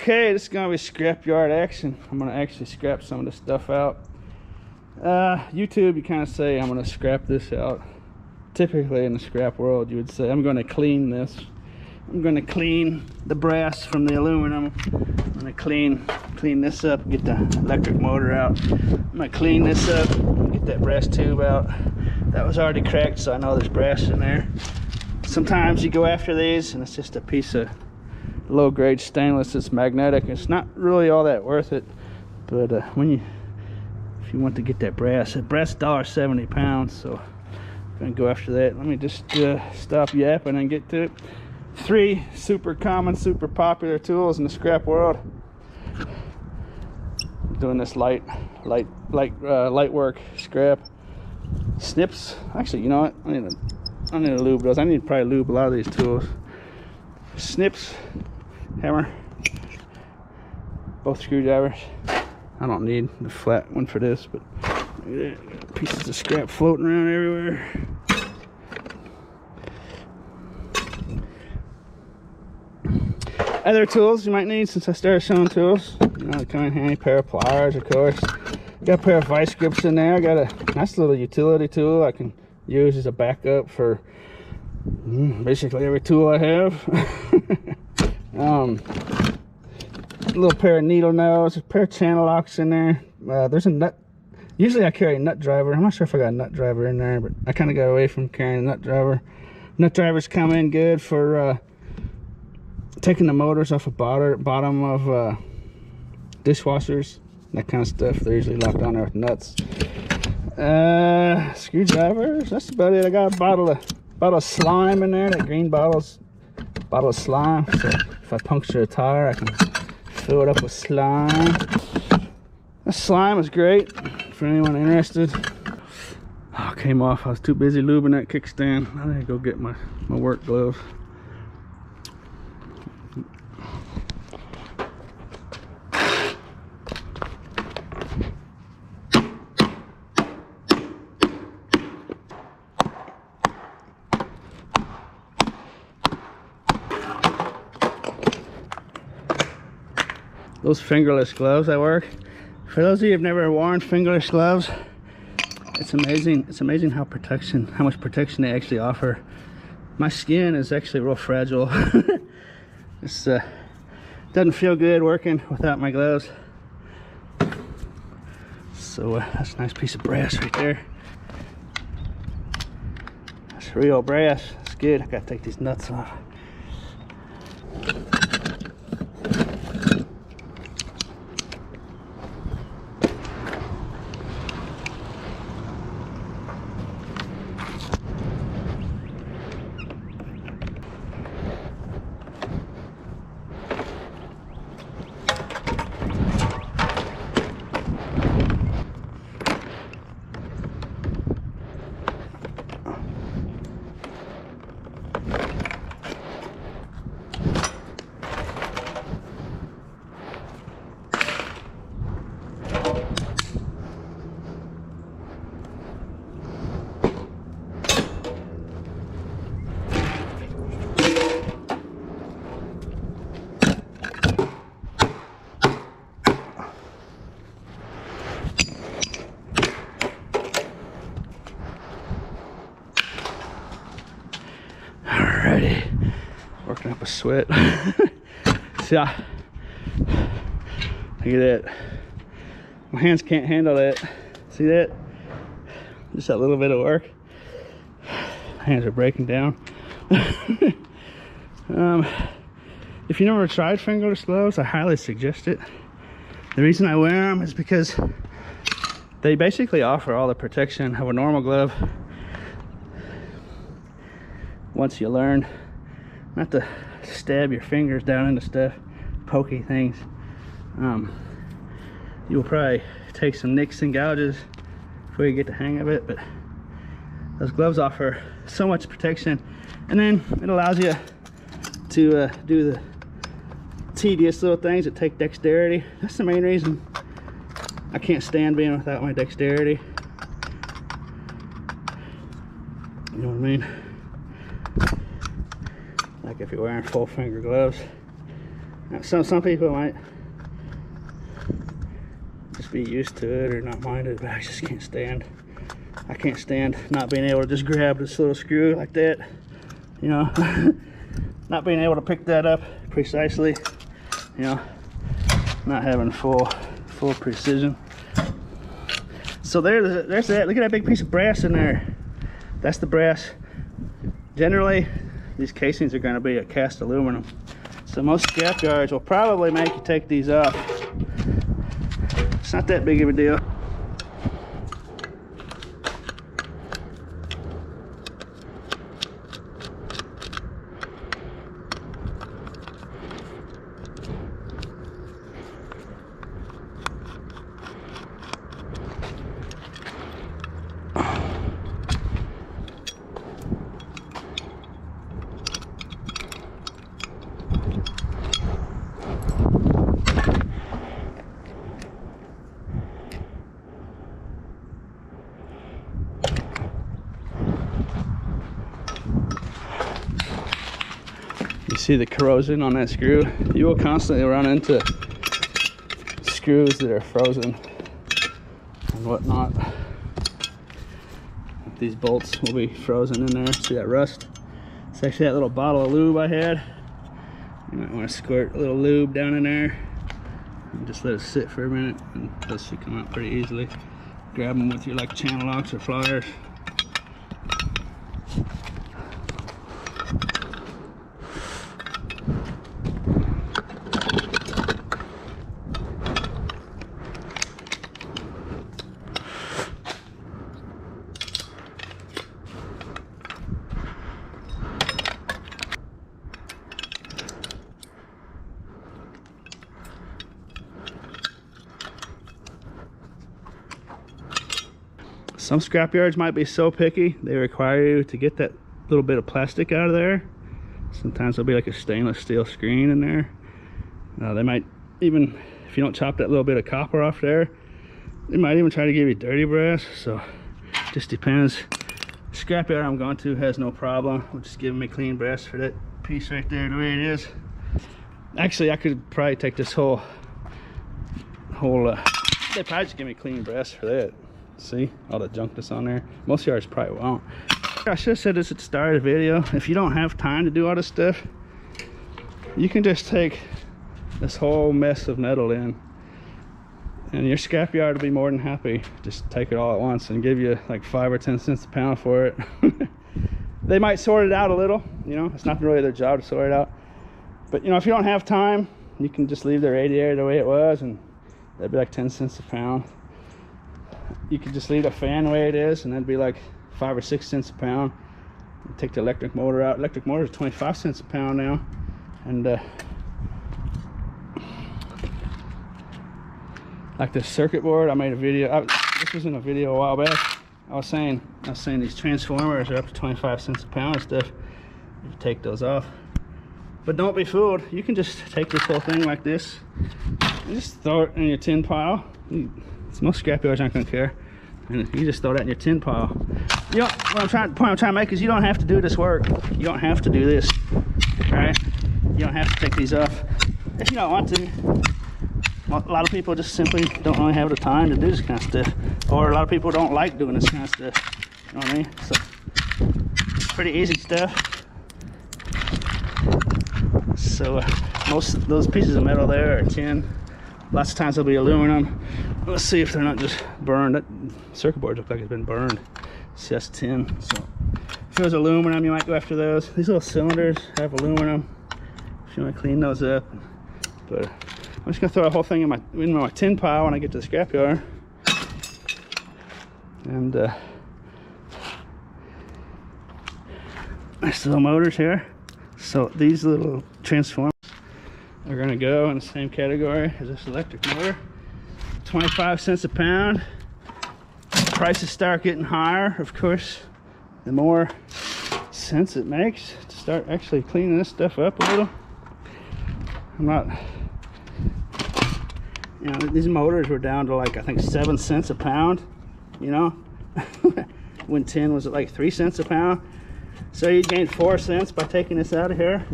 Okay, this is gonna be scrapyard action. I'm gonna actually scrap some of this stuff out. YouTube, you kind of say I'm gonna scrap this out. Typically in the scrap world, you would say I'm gonna clean this. I'm gonna clean the brass from the aluminum. I'm gonna clean this up, get the electric motor out. I'm gonna clean this up, get that brass tube out. That was already cracked, so I know there's brass in there. Sometimes you go after these and it's just a piece of low-grade stainless. It's magnetic. It's not really all that worth it, but if you want to get that brass $1.70 a pound, so I'm gonna go after that. Let me just stop yapping and get to it. 3 super common, super popular tools in the scrap world. I'm doing this light work scrap. Snips. Actually, you know what? I need to lube those. I need to probably lube a lot of these tools. Snips, hammer, both screwdrivers. I don't need the flat one for this, but look at that. Pieces of scrap floating around everywhere. Other tools you might need since I started showing tools. You know, they come in handy. Pair of pliers, of course. Got a pair of vice grips in there. I got a nice little utility tool I can use as a backup for basically every tool I have. A little pair of needle nose, a pair of channel locks in there. There's a nut. Usually I carry a nut driver. I'm not sure if I got a nut driver in there, but I kind of got away from carrying a nut driver. Nut drivers come in good for taking the motors off the bottom of dishwashers, that kind of stuff. They're usually locked on there with nuts. Screwdrivers, that's about it. I got a bottle of slime in there, that green bottle of slime, so if I puncture a tire I can fill it up with slime. The slime is great for anyone interested. Oh, it came off. I was too busy lubing that kickstand. I need to go get my work gloves. Those fingerless gloves I work. For those of you who've never worn fingerless gloves, it's amazing. It's amazing how much protection they actually offer. My skin is actually real fragile. It's doesn't feel good working without my gloves. So that's a nice piece of brass right there. That's real brass. It's good. I gotta take these nuts off. Alrighty, working up a sweat. See, look at that. My hands can't handle that. See that? Just that little bit of work. Hands are breaking down. If you never tried fingerless gloves, I highly suggest it. The reason I wear them is because they basically offer all the protection of a normal glove. Once you learn not to stab your fingers down into stuff, pokey things, you'll probably take some nicks and gouges before you get the hang of it. But those gloves offer so much protection, and then it allows you to do the tedious little things that take dexterity. That's the main reason I can't stand being without my dexterity. You know what I mean? Like if you're wearing full finger gloves, Now, some people might just be used to it or not mind it, but I just can't stand. I can't stand not being able to just grab this little screw like that, you know, not being able to pick that up precisely, you know, not having full precision. So there's that. Look at that big piece of brass in there. That's the brass. Generally, these casings are going to be a cast aluminum. So most scrapyards will probably make you take these off. It's not that big of a deal. You see the corrosion on that screw? You will constantly run into screws that are frozen and whatnot. These bolts will be frozen in there. See that rust? It's actually that little bottle of lube I had. You might want to squirt a little lube down in there and just let it sit for a minute, and those should come out pretty easily. Grab them with your like channel locks or pliers. Some scrapyards might be so picky, they require you to get that little bit of plastic out of there. Sometimes there'll be like a stainless steel screen in there. They might even, if you don't chop that little bit of copper off there, they might even try to give you dirty brass. So just depends. The scrapyard I'm going to has no problem with just giving me clean brass for that piece right there the way it is. Actually, I could probably take this whole they probably just give me clean brass for that. See all the junk that's on there. Most yards probably won't. I should have said this at the start of the video. If you don't have time to do all this stuff, you can just take this whole mess of metal in, and your scrapyard will be more than happy. Just take it all at once and give you like 5 or 10 cents a pound for it. They might sort it out a little, you know, it's not really their job to sort it out. But you know, if you don't have time, you can just leave the radiator the way it was, and that'd be like 10 cents a pound. You could just leave the fan the way it is, and that'd be like 5 or 6 cents a pound. You take the electric motor out. Electric motor is 25 cents a pound now. And like this circuit board, I made a video. This was in a video a while back. I was saying these transformers are up to 25 cents a pound and stuff. You take those off. But don't be fooled. You can just take this whole thing like this and just throw it in your tin pile. Most scrapyards aren't going to care, and you just throw that in your tin pile. You know, the point I'm trying to make is you don't have to do this work. You don't have to do this, right? You don't have to take these off if you don't want to. A lot of people just simply don't really have the time to do this kind of stuff, or a lot of people don't like doing this kind of stuff. You know what I mean? So it's pretty easy stuff. So most of those pieces of metal there are tin. Lots of times they'll be aluminum. Let's see if they're not just burned. That circuit board looks like it's been burned. See, that's tin. So if it was aluminum, you might go after those. These little cylinders have aluminum. If you want to clean those up. But I'm just gonna throw the whole thing in my tin pile when I get to the scrapyard. And nice little motors here. So these little transformers are gonna go in the same category as this electric motor. 25 cents a pound. Prices start getting higher, of course, the more sense it makes to start actually cleaning this stuff up a little. I'm not, you know, these motors were down to like, I think 7 cents a pound, you know, when tin was at like 3 cents a pound. So you gained 4 cents by taking this out of here,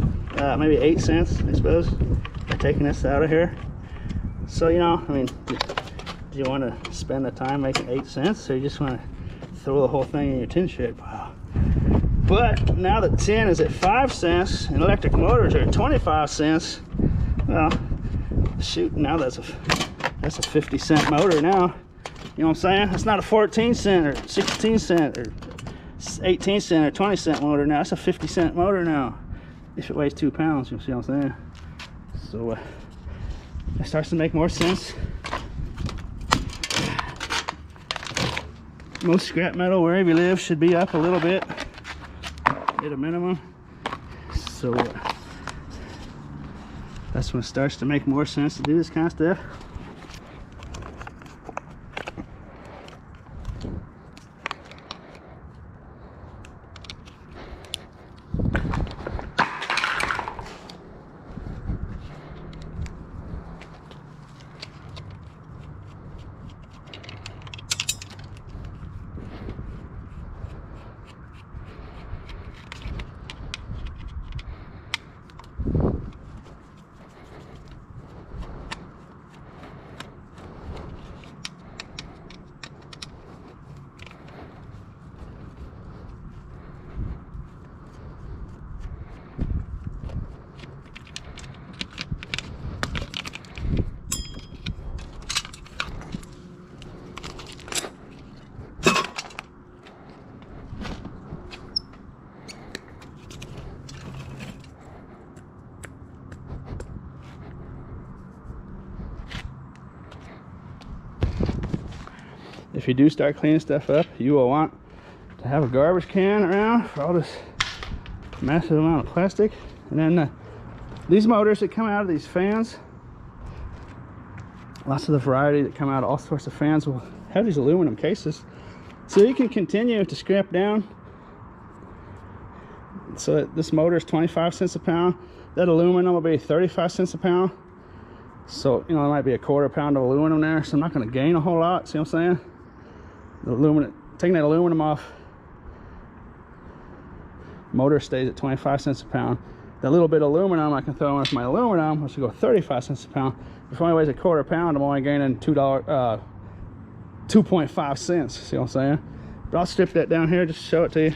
maybe 8 cents, I suppose, by taking this out of here. So, you know, I mean, do you want to spend the time making 8 cents, or you just want to throw the whole thing in your tin shed pile? But now that tin is at 5 cents and electric motors are at 25 cents, well, shoot, now that's a 50-cent motor now. You know what I'm saying? It's not a 14 cent or 16 cent or 18 cent or 20 cent motor now. It's a 50-cent motor now. If it weighs 2 pounds, you see what I'm saying? So it starts to make more sense. Most scrap metal wherever you live should be up a little bit at a minimum. So that's when it starts to make more sense to do this kind of stuff. If you do start cleaning stuff up, you will want to have a garbage can around for all this massive amount of plastic. And then these motors that come out of these fans, lots of the variety that come out of all sorts of fans will have these aluminum cases, so you can continue to scrap down. So this motor is 25 cents a pound. That aluminum will be 35 cents a pound. So, you know, there might be a quarter pound of aluminum there, so I'm not going to gain a whole lot. See what I'm saying? The aluminum, taking that aluminum off, motor stays at 25 cents a pound. That little bit of aluminum I can throw in with my aluminum, which will go 35 cents a pound. If it only weighs a quarter pound, I'm only gaining $2.5 cents. See what I'm saying? But I'll strip that down here just to show it to you.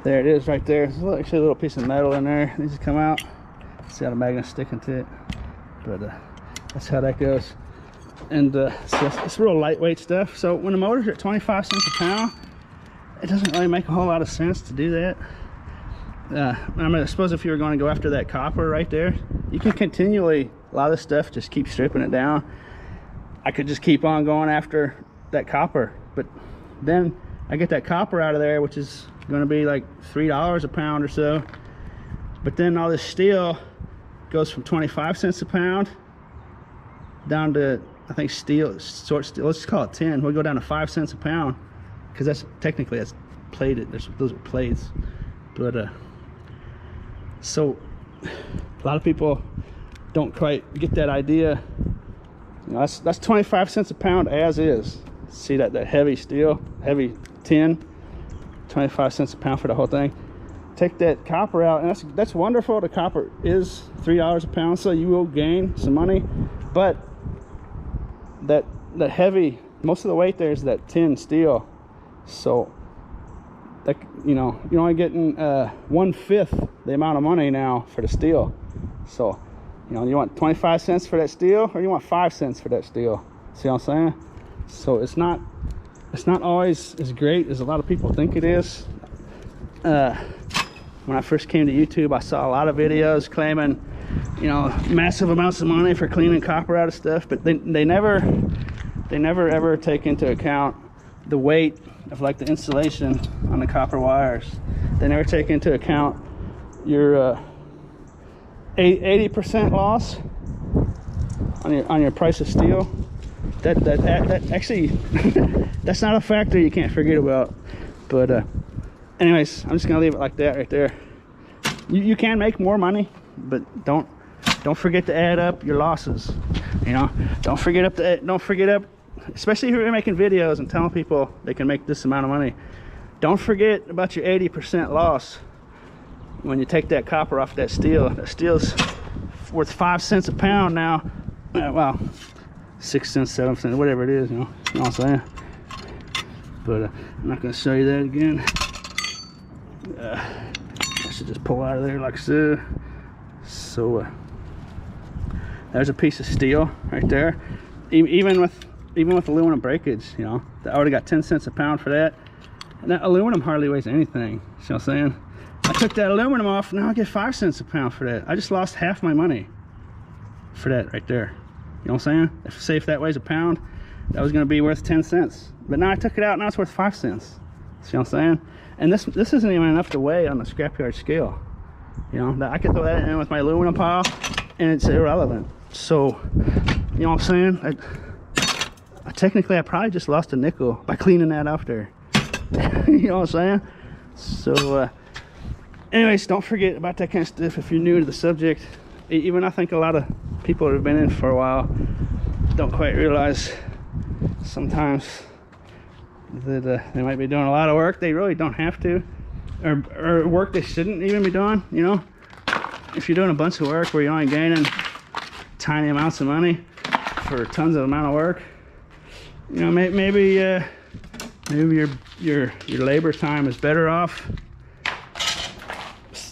There it is right there. There's actually a little piece of metal in there. It needs to come out. See how the magnet's sticking to it. But that's how that goes. And so it's real lightweight stuff. So when the motor's at 25 cents a pound, it doesn't really make a whole lot of sense to do that. I suppose if you were going to go after that copper right there, you can continually, a lot of this stuff, just keep stripping it down. I could just keep on going after that copper, but then I get that copper out of there, which is going to be like $3 a pound or so. But then all this steel goes from 25 cents a pound down to, I think, steel, short steel, let's just call it 10. We'll go down to 5 cents a pound, because that's technically, that's plated. Those are plates. But so a lot of people don't quite get that idea. You know, that's 25 cents a pound as is. See that heavy steel, heavy tin, 25 cents a pound for the whole thing. Take that copper out, and that's wonderful. The copper is $3 a pound, so you will gain some money. But that heavy, most of the weight there is that tin steel. So that, you know, you're only getting 1/5 the amount of money now for the steel. So, you know, you want 25 cents for that steel, or you want 5 cents for that steel. See what I'm saying? So it's not always as great as a lot of people think it is. When I first came to YouTube, I saw a lot of videos claiming, you know, massive amounts of money for cleaning copper out of stuff, but they never ever take into account the weight of like the insulation on the copper wires. They never take into account your 80% loss on your price of steel. That actually that's not a factor you can't forget about. But anyways, I'm just gonna leave it like that right there. You can make more money, but don't forget to add up your losses. You know, don't forget up, especially if you're making videos and telling people they can make this amount of money. Don't forget about your 80% loss when you take that copper off that steel. That steel's worth 5 cents a pound now. Well, 6 cents, 7 cents, whatever it is, you know what I'm saying? But I'm not going to show you that again. I should just pull out of there like so. So there's a piece of steel right there. Even with aluminum breakage, you know, I already got 10 cents a pound for that. And that aluminum hardly weighs anything. See what I'm saying? I took that aluminum off, now I get 5 cents a pound for that. I just lost half my money for that right there. You know what I'm saying? Say if that weighs a pound, that was going to be worth 10 cents. But now I took it out, now it's worth 5 cents. See what I'm saying? And this isn't even enough to weigh on the scrapyard scale. You know, I could throw that in with my aluminum pile and it's irrelevant. So, you know what I'm saying? Technically, I probably just lost a nickel by cleaning that off there. You know what I'm saying? So, anyways, don't forget about that kind of stuff if you're new to the subject. Even I think a lot of people that have been in for a while don't quite realize sometimes that they might be doing a lot of work they really don't have to, or work they shouldn't even be doing. You know, if you're doing a bunch of work where you're only gaining tiny amounts of money for tons of amount of work, you know, maybe your labor time is better off.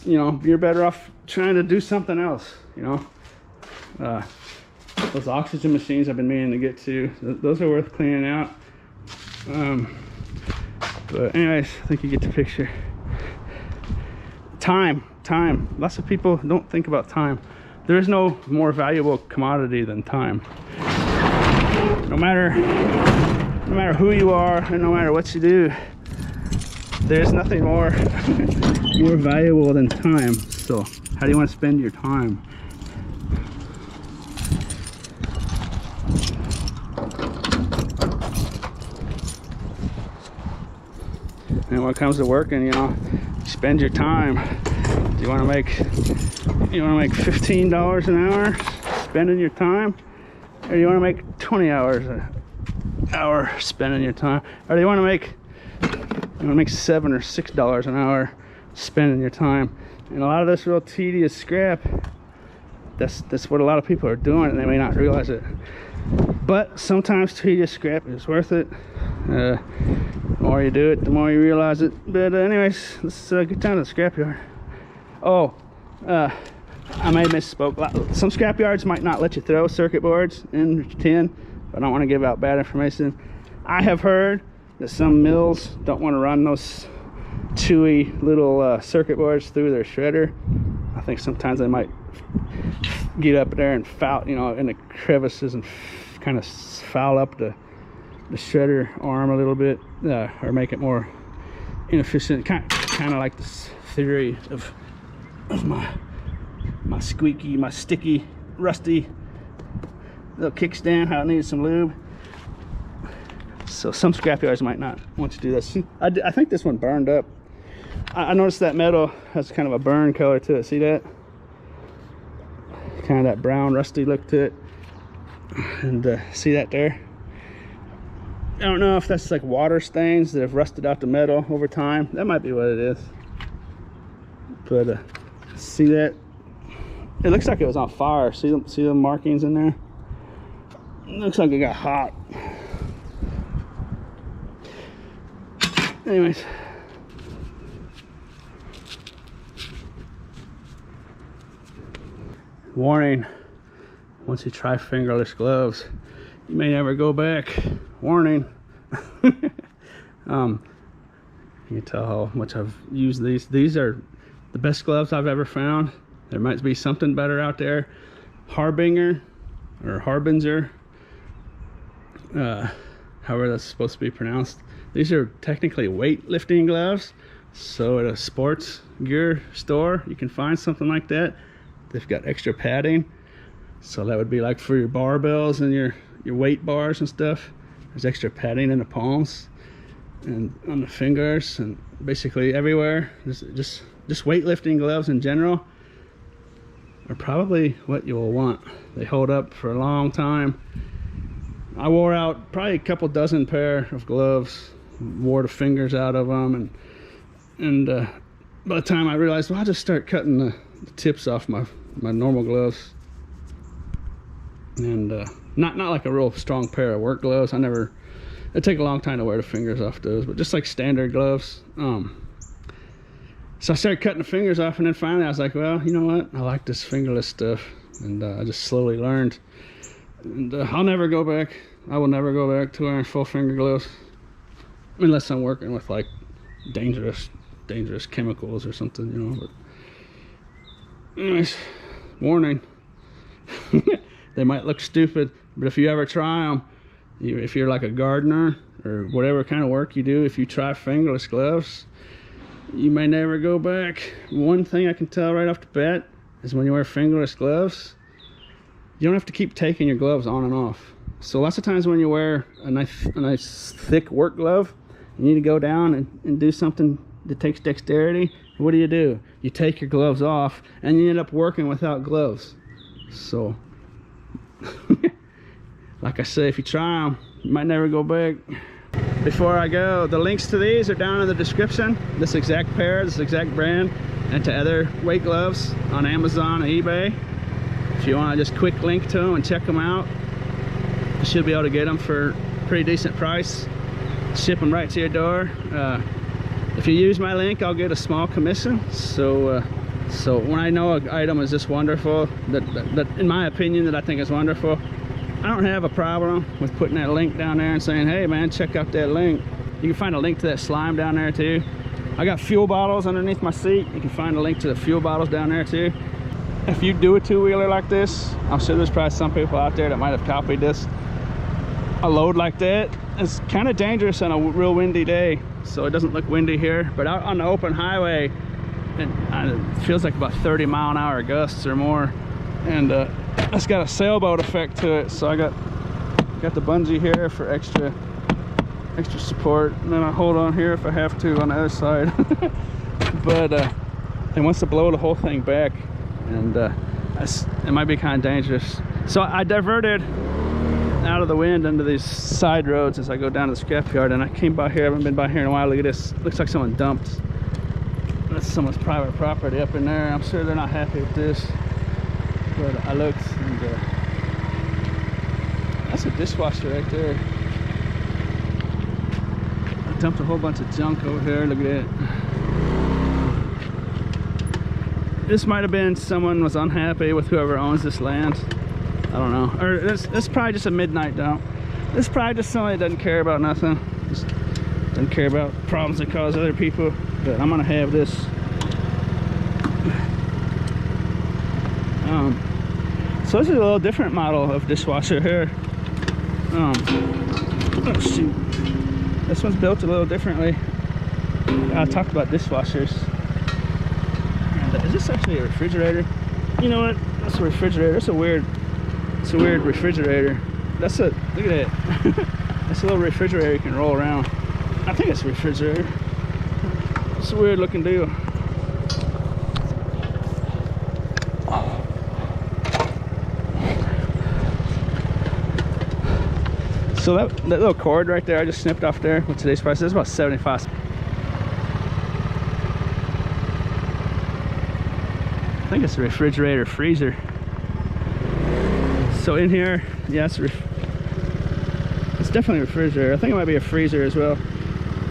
You know, you're better off trying to do something else. You know, those oxygen machines I've been meaning to get to, those are worth cleaning out. But anyways, I think you get the picture. Time. Lots of people don't think about time. There is no more valuable commodity than time. No matter who you are and no matter what you do, there's nothing more valuable than time. So how do you want to spend your time? And when it comes to working, you know, spend your time. Do you want to make $15 an hour spending your time, or do you want to make 20 hours an hour spending your time, or do you want to make $7 or $6 an hour spending your time? And a lot of this real tedious scrap, that's what a lot of people are doing, and they may not realize it. But sometimes tedious scrap is worth it. The more you do it, the more you realize it. But anyways, let's get down to the scrapyard. Oh, I may have misspoke. Some scrapyards might not let you throw circuit boards in tin, but I don't want to give out bad information. I have heard that some mills don't want to run those chewy little circuit boards through their shredder. I think sometimes they might get up there and foul, you know, in the crevices and kind of foul up the shredder arm a little bit, or make it more inefficient. Kind of like this theory of my squeaky, my sticky, rusty little kickstand, how it needs some lube. So some scrapyards might not want to do this. I think this one burned up. I noticed that metal has kind of a burn color to it. See that? Kind of that brown rusty look to it. And see that there? I don't know if that's like water stains that have rusted out the metal over time. That might be what it is. But see that? It looks like it was on fire. See the markings in there? It looks like it got hot. Anyways, Warning, once you try fingerless gloves, you may never go back. Warning. You can tell how much I've used these. These are the best gloves I've ever found. There might be something better out there. Harbinger or Harbinger, however that's supposed to be pronounced. These are technically weightlifting gloves, so at a sports gear store you can find something like that. They've got extra padding, so that would be like for your barbells and your weight bars and stuff. There's extra padding in the palms and on the fingers and basically everywhere. Just weightlifting gloves in general are probably what you'll want. They hold up for a long time. I wore out probably a couple dozen pair of gloves, wore the fingers out of them, and by the time I realized, well, I'll just start cutting the tips off my normal gloves. And not like a real strong pair of work gloves. It'd take a long time to wear the fingers off those, but just like standard gloves. So I started cutting the fingers off, and then finally I was like, well, you know what, I like this fingerless stuff. And I just slowly learned, and I'll never go back. I will never go back to wearing full finger gloves unless I'm working with like dangerous chemicals or something, you know. But anyways, warning. They might look stupid, but if you ever try them, if you're like a gardener or whatever kind of work you do, if you try fingerless gloves, you may never go back. One thing I can tell right off the bat is when you wear fingerless gloves, you don't have to keep taking your gloves on and off. So lots of times when you wear a nice thick work glove, you need to go down and do something that takes dexterity. What do? You take your gloves off and you end up working without gloves. So like I say, if you try them, you might never go back. Before I go, the links to these are down in the description. This exact pair, this exact brand, and to other weight gloves on Amazon and eBay. If you want to just quick link to them and check them out, you should be able to get them for a pretty decent price. Ship them right to your door. If you use my link, I'll get a small commission. So when I know an item is just wonderful, that in my opinion, that I think is wonderful, I don't have a problem with putting that link down there and saying, hey man, check out that link. You can find a link to that slime down there too. I got fuel bottles underneath my seat. You can find a link to the fuel bottles down there too. If you do a two-wheeler like this, I'm sure there's probably some people out there that might have copied this. A load like that is kind of dangerous on a real windy day, so it doesn't look windy here, but out on the open highway, it feels like about 30-mile-an-hour gusts or more, and it's got a sailboat effect to it. So I got the bungee here for extra support, and then I hold on here if I have to on the other side. But it wants to blow the whole thing back, and it might be kind of dangerous. So I diverted out of the wind into these side roads as I go down to the scrapyard, and I came by here. I haven't been by here in a while. Look at this. Looks like someone dumped. That's someone's private property up in there. I'm sure they're not happy with this. But I looked, and that's a dishwasher right there. I dumped a whole bunch of junk over here. Look at it. This might have been someone was unhappy with whoever owns this land. I don't know. Or it's probably just a midnight dump. This is probably just somebody that doesn't care about nothing. Just doesn't care about problems that cause other people. But I'm gonna have this. So this is a little different model of dishwasher here. Oh shoot. This one's built a little differently. I talked about dishwashers. And, is this actually a refrigerator? You know what? That's a refrigerator. It's a weird refrigerator. Look at it. That's a little refrigerator you can roll around. I think it's a refrigerator. It's a weird looking deal. So that little cord right there I just snipped off there with today's price is about 75 cents. I think it's a refrigerator freezer. So in here, yeah, it's definitely a refrigerator. I think it might be a freezer as well.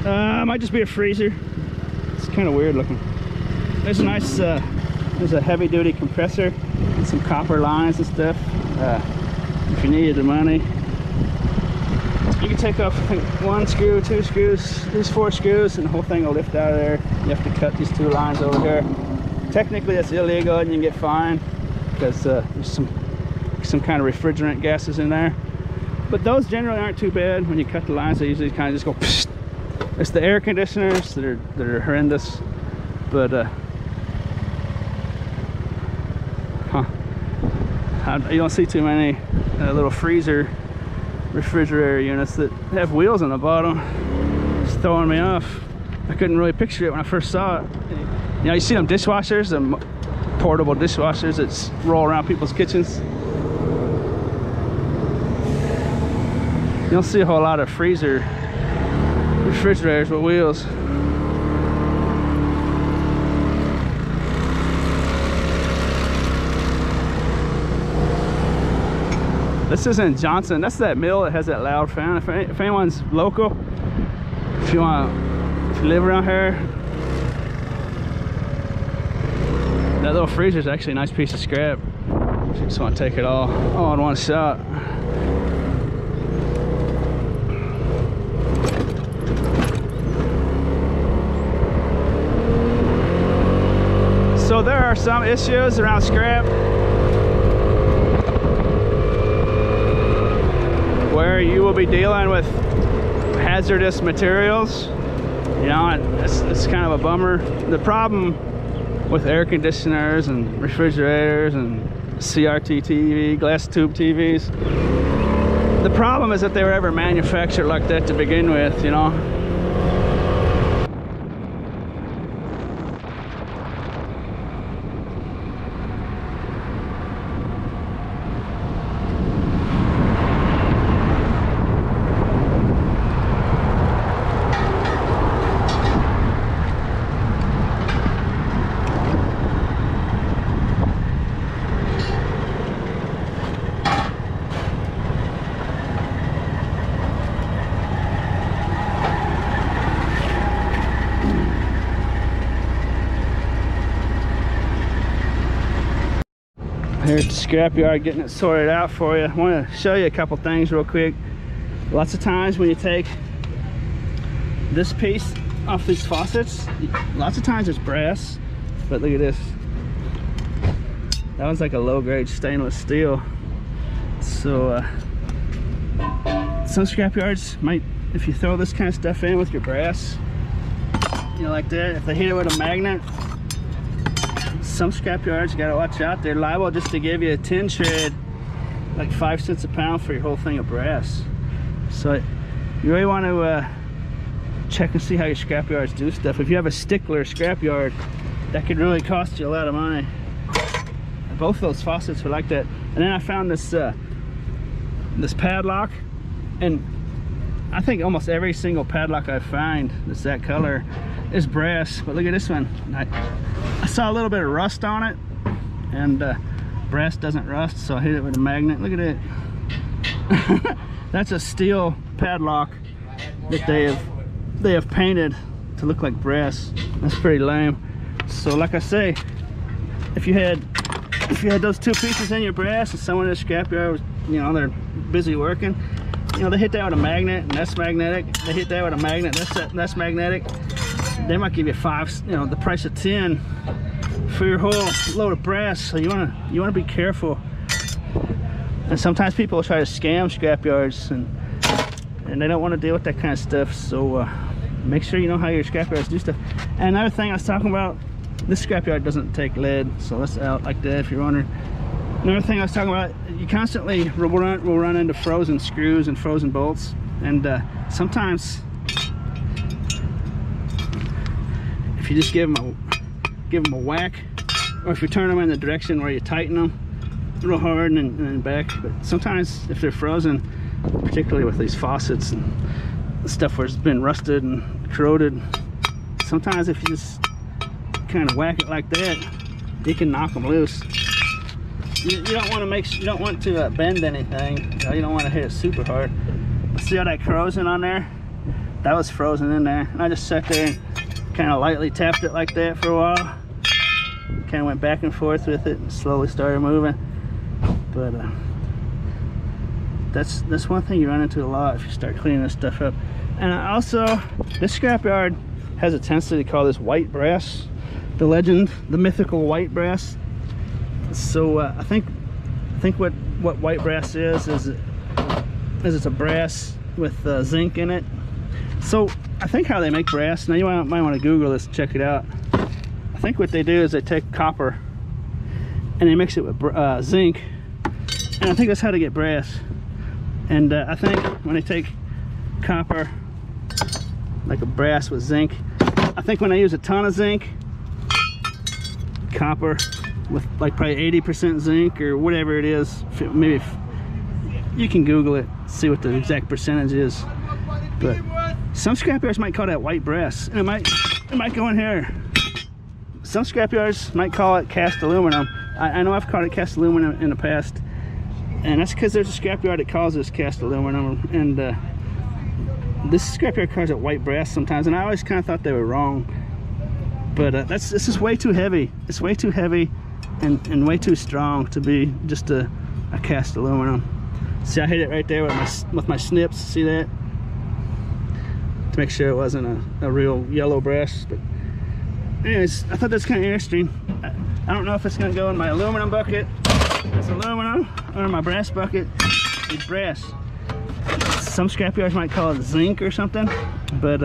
It might just be a freezer. It's kind of weird looking. There's a nice, there's a heavy duty compressor some copper lines and stuff. If you needed the money, you can take off, I think, 1 screw, 2 screws, these 4 screws, and the whole thing will lift out of there. You have to cut these 2 lines over here. Technically it's illegal and you can get fined because there's some kind of refrigerant gases in there, but those generally aren't too bad. When you cut the lines, they usually kind of just go psh. It's the air conditioners that are horrendous, but you don't see too many little freezer refrigerator units that have wheels on the bottom. It's throwing me off. I couldn't really picture it when I first saw it. You know, you see them dishwashers, them portable dishwashers that roll around people's kitchens. You don't see a whole lot of freezer refrigerators with wheels. This is in Johnson. That's that mill that has that loud fan. If anyone's local, if you live around here, that little freezer is actually a nice piece of scrap. If you just want to take it all in one shot. So there are some issues around scrap where you will be dealing with hazardous materials. You know, it's kind of a bummer. The problem with air conditioners and refrigerators and CRT TV, glass tube TVs, the problem is that they were ever manufactured like that to begin with, you know. Here at the scrapyard, getting it sorted out for you. I want to show you a couple things real quick. Lots of times when you take this piece off these faucets, lots of times it's brass, but look at this. That one's like a low-grade stainless steel. So some scrapyards might, if you throw this kind of stuff in with your brass, you know, like that, if they hit it with a magnet, some scrapyards, you gotta watch out. They're liable just to give you a tin shred, like 5 cents a pound for your whole thing of brass. So you really want to check and see how your scrapyards do stuff. If you have a stickler scrapyard, that could really cost you a lot of money. Both of those faucets were like that. And then I found this this padlock, and I think almost every single padlock I find that's that color is brass. But look at this one. I saw a little bit of rust on it, and brass doesn't rust, so I hit it with a magnet. Look at it. That's a steel padlock that they have painted to look like brass. That's pretty lame. So like I say, if you had those 2 pieces in your brass and someone in the scrapyard was, you know, they're busy working, you know, they hit that with a magnet and that's magnetic. They hit that with a magnet, that's magnetic. They might give you the price of 10 for your whole load of brass. So you wanna be careful. And sometimes people will try to scam scrapyards, and they don't want to deal with that kind of stuff. So make sure you know how your scrapyards do stuff. And another thing I was talking about, this scrapyard doesn't take lead, so that's out like that if you're wondering. Another thing I was talking about, you constantly will run into frozen screws and frozen bolts, and sometimes if you just give them a whack, or if you turn them in the direction where you tighten them real hard and then back. But sometimes if they're frozen, particularly with these faucets and stuff where it's been rusted and corroded, sometimes if you just kind of whack it like that, you can knock them loose. You don't want to bend anything. You don't want to hit it super hard. See all that corrosion on there? That was frozen in there, and I just sat there and kind of lightly tapped it like that for a while, kind of went back and forth with it and slowly started moving. But that's one thing you run into a lot if you start cleaning this stuff up. And also, this scrapyard has a tendency to call this white brass, the legend, the mythical white brass. So I think what white brass is it's a brass with zinc in it. So I think how they make brass, now you might want to Google this and check it out. I think what they do is they take copper and they mix it with zinc, and I think that's how they get brass. And I think when they take copper, like a brass with zinc, I think when they use a ton of zinc, copper with like probably 80% zinc or whatever it is, maybe if you can Google it, see what the exact percentage is. But some scrapyards might call that white brass, and it might go in here. Some scrapyards might call it cast aluminum. I know I've called it cast aluminum in the past, and that's because there's a scrapyard that calls this cast aluminum, and this scrapyard calls it white brass sometimes, and I always kind of thought they were wrong. But this is way too heavy. It's way too heavy and way too strong to be just a cast aluminum. See, I hit it right there with my snips. See that? To make sure it wasn't a real yellow brass. But anyways, I thought that's kind of interesting. I don't know if it's going to go in my aluminum bucket, it's aluminum, or in my brass bucket, it's brass. Some scrapyards might call it zinc or something, but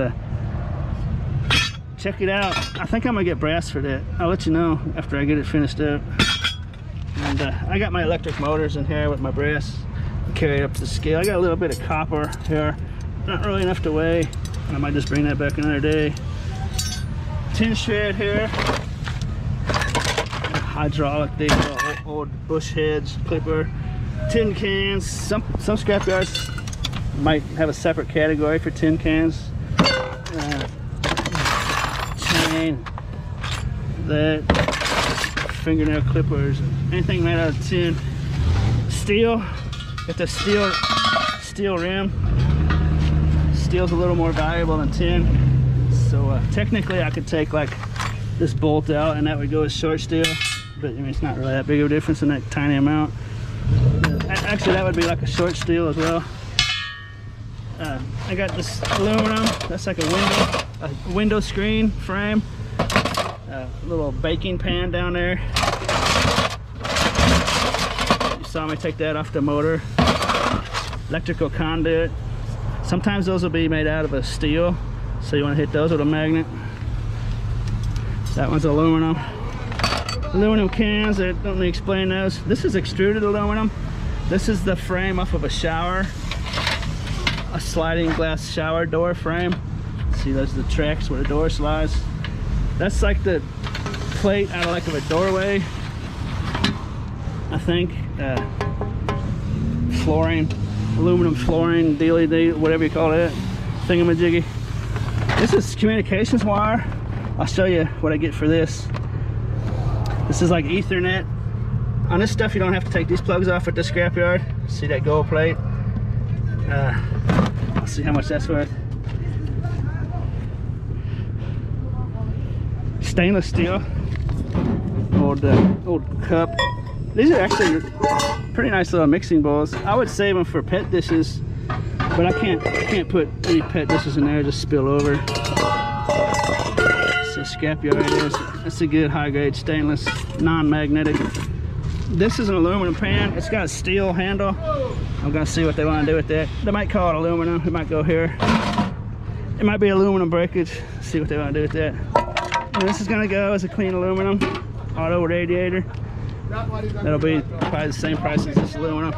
check it out. I think I'm gonna get brass for that. I'll let you know after I get it finished up. And I got my electric motors in here with my brass. Carry it up to the scale. I got a little bit of copper here, not really enough to weigh. I might just bring that back another day. Tin shred here, hydraulic, these old bush heads, clipper, tin cans. Some scrapyards might have a separate category for tin cans. Chain, that, fingernail clippers, anything made out of tin. Steel, got the steel rim. Steel's a little more valuable than tin, so technically I could take like this bolt out and that would go as short steel, but I mean it's not really that big of a difference in that tiny amount. Actually that would be like a short steel as well. I got this aluminum, that's like a window screen frame, a little baking pan down there. You saw me take that off the motor. Electrical conduit. Sometimes those will be made out of a steel, so you want to hit those with a magnet. That one's aluminum. Aluminum cans, I don't need to explain those. This is extruded aluminum. This is the frame off of a shower, a sliding glass shower door frame. See, those are the tracks where the door slides. That's like the plate out of like a doorway, I think. Flooring, aluminum flooring, dealy-dee, whatever you call it, thingamajiggy. This is communications wire. I'll show you what I get for this. This is like Ethernet. On this stuff, you don't have to take these plugs off at the scrapyard. See that gold plate? Let's see how much that's worth. Stainless steel. Old cup. These are actually pretty nice little mixing bowls. I would save them for pet dishes, but I can't put any pet dishes in there, just spill over. So scrapyard it is. That's a good high grade stainless, non-magnetic. This is an aluminum pan. It's got a steel handle. I'm gonna see what they want to do with that. They might call it aluminum. It might go here. It might be aluminum breakage. See what they want to do with that. And this is gonna go as a clean aluminum auto radiator. That'll be probably the same price as this aluminum.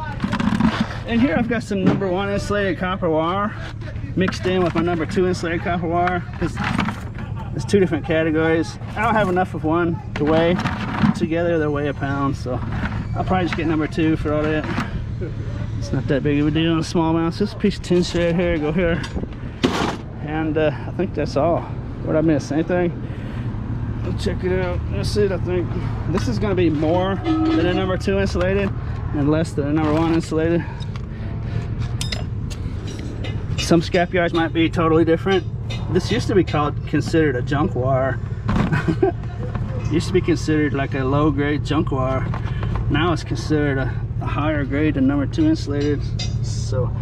And here I've got some #1 insulated copper wire mixed in with my #2 insulated copper wire. There's two different categories. I don't have enough of one to weigh. Together they weigh a pound, so I'll probably just get #2 for all that. It's not that big of a deal in small amounts. This piece of tin shred here, go here. And I think that's all. What I miss? Anything? Let's check it out. That's it, I think. This is going to be more than a #2 insulated and less than a #1 insulated. Some scrapyards might be totally different. This used to be considered a junk wire. Used to be considered like a low grade junk wire. Now it's considered a higher grade than number 2 insulated. So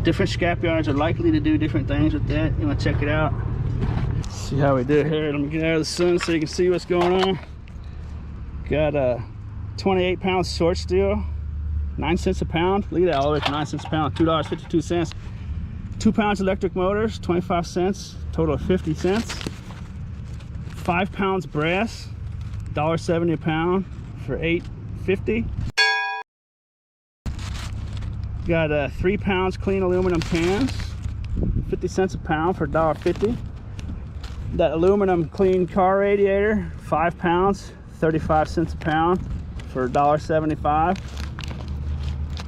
different scrapyards are likely to do different things with that. You want to check it out. See how we do it here. Let me get out of the sun so you can see what's going on. Got a 28-pound short steel, 9 cents a pound. Look at that, all the way to 9 cents a pound, $2.52. 2 pounds electric motors, 25 cents, total of 50 cents. 5 pounds brass, $1.70 a pound for $8.50. Got 3 pounds clean aluminum cans, 50 cents a pound for $1.50. That aluminum clean car radiator, 5 pounds, 35 cents a pound for $1.75.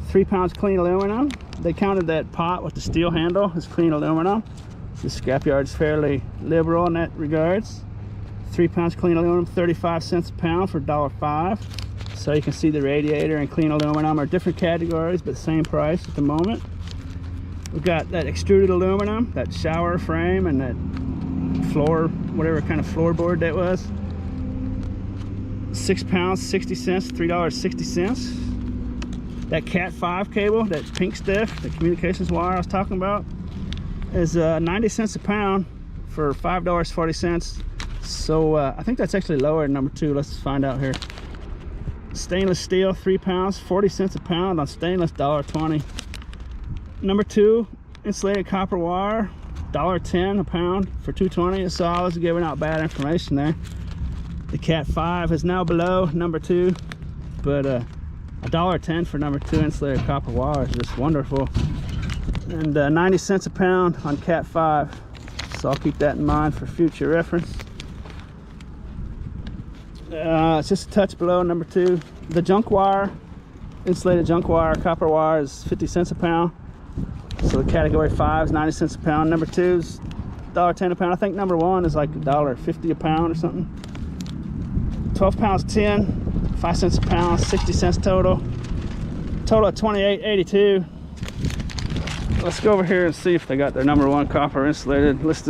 3 pounds clean aluminum. They counted that pot with the steel handle as clean aluminum. This scrapyard is fairly liberal in that regards. 3 pounds clean aluminum, 35 cents a pound for $1.05. So you can see the radiator and clean aluminum are different categories, but same price at the moment. We've got that extruded aluminum, that shower frame, and that floor, whatever kind of floorboard that was. 6 pounds, 60 cents, $3.60. That Cat 5 cable, that pink stuff, the communications wire I was talking about, is 90 cents a pound for $5.40. So I think that's actually lower than number 2. Let's find out here. Stainless steel, 3 pounds, 40 cents a pound on stainless, $1.20. Number 2, insulated copper wire, $1.10 a pound for $2.20. So I was giving out bad information there. The Cat 5 is now below number 2, but $1.10 for number 2 insulated copper wire is just wonderful. And 90 cents a pound on Cat 5. So I'll keep that in mind for future reference. It's just a touch below number 2. The junk wire, insulated junk wire, copper wire is 50 cents a pound. So the category 5 is 90 cents a pound. Number 2 is $1.10 a pound. I think number 1 is like $1.50 a pound or something. 12 pounds tin, 5 cents a pound, 60 cents total. Total of $28.82. Let's go over here and see if they got their number 1 copper insulated. Let's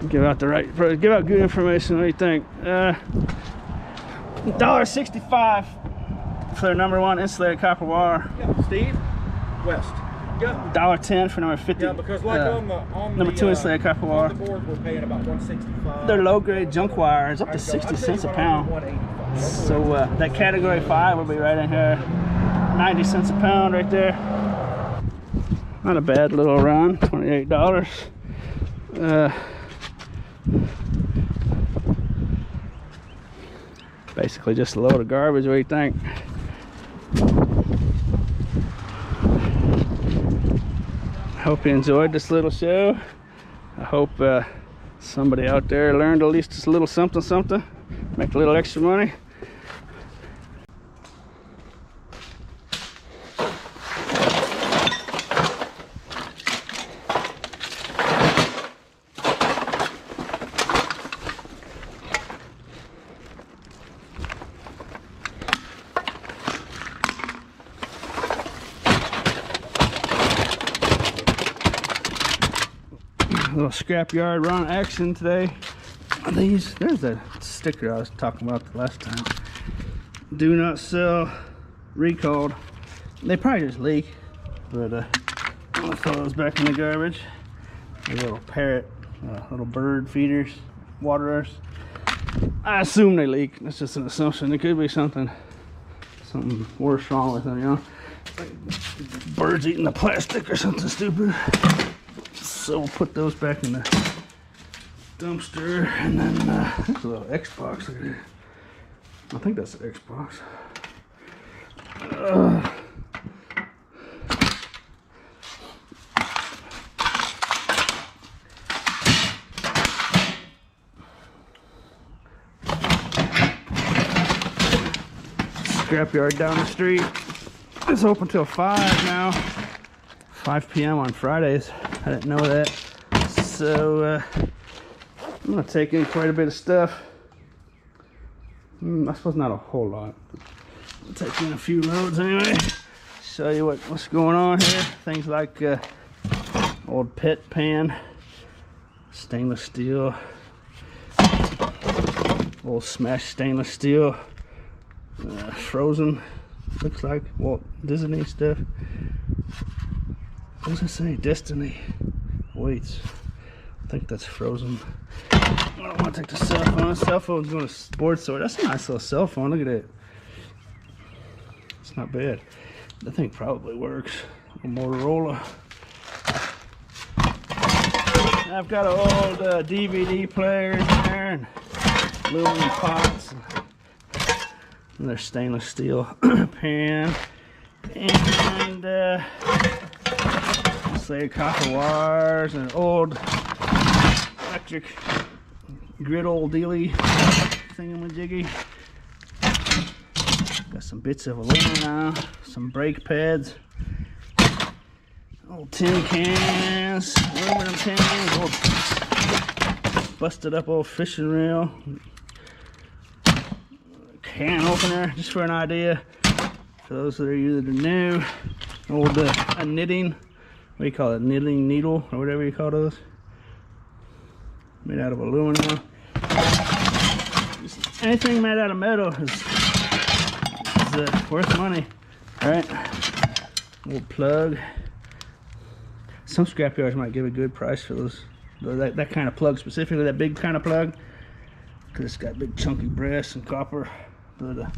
give out good information. What do you think? $1.65 for their number 1 insulated copper wire. Yeah, Steve West. Yeah. $1.10 for number 50. Yeah, because like on number 2 insulated copper wire. On the board, we're paying about $1.65. Their low grade junk wire is up to 60 cents a pound. So that category 5 will be right in here. 90 cents a pound right there. Not a bad little run. $28. Basically just a load of garbage. What do you think? I hope you enjoyed this little show. I hope somebody out there learned at least just a little something, make a little extra money. Little scrapyard run action today. There's a sticker I was talking about the last time. Do not sell, recalled. They probably just leak, but I'm gonna throw those back in the garbage. A little parrot, little bird feeders, waterers. I assume they leak. That's just an assumption. There could be something worse wrong with them, you know, like birds eating the plastic or something stupid. So we'll put those back in the dumpster, and then there's a little Xbox. Look at it. I think that's an Xbox. Scrapyard down the street. It's open till 5 now. 5 p.m. on Fridays. I didn't know that. So I'm gonna take in quite a bit of stuff. I suppose not a whole lot. I'll take in a few loads anyway. Show you what's going on here. Things like old pit pan, stainless steel, Old smashed stainless steel, frozen. Looks like Walt Disney stuff. What does it say? Destiny weights. I think that's frozen. I don't want to take the cell phone. The cell phone's going to sports store. That's a nice little cell phone. Look at it. It's not bad. That thing probably works. A Motorola. I've got an old DVD player in there and aluminum pots. And there's stainless steel pan. And say copper wires and old electric griddle dealy thingamajiggy. Got some bits of aluminum, some brake pads, old tin cans, aluminum cans, old busted up old fishing reel, can opener, just for an idea for those that are either new, old a knitting, what do you call it, knitting needle or whatever you call those, made out of aluminum. Anything made out of metal is worth money. All right, old plug. Some scrapyards might give a good price for those, that kind of plug, specifically that big kind of plug, because it's got big chunky brass and copper. But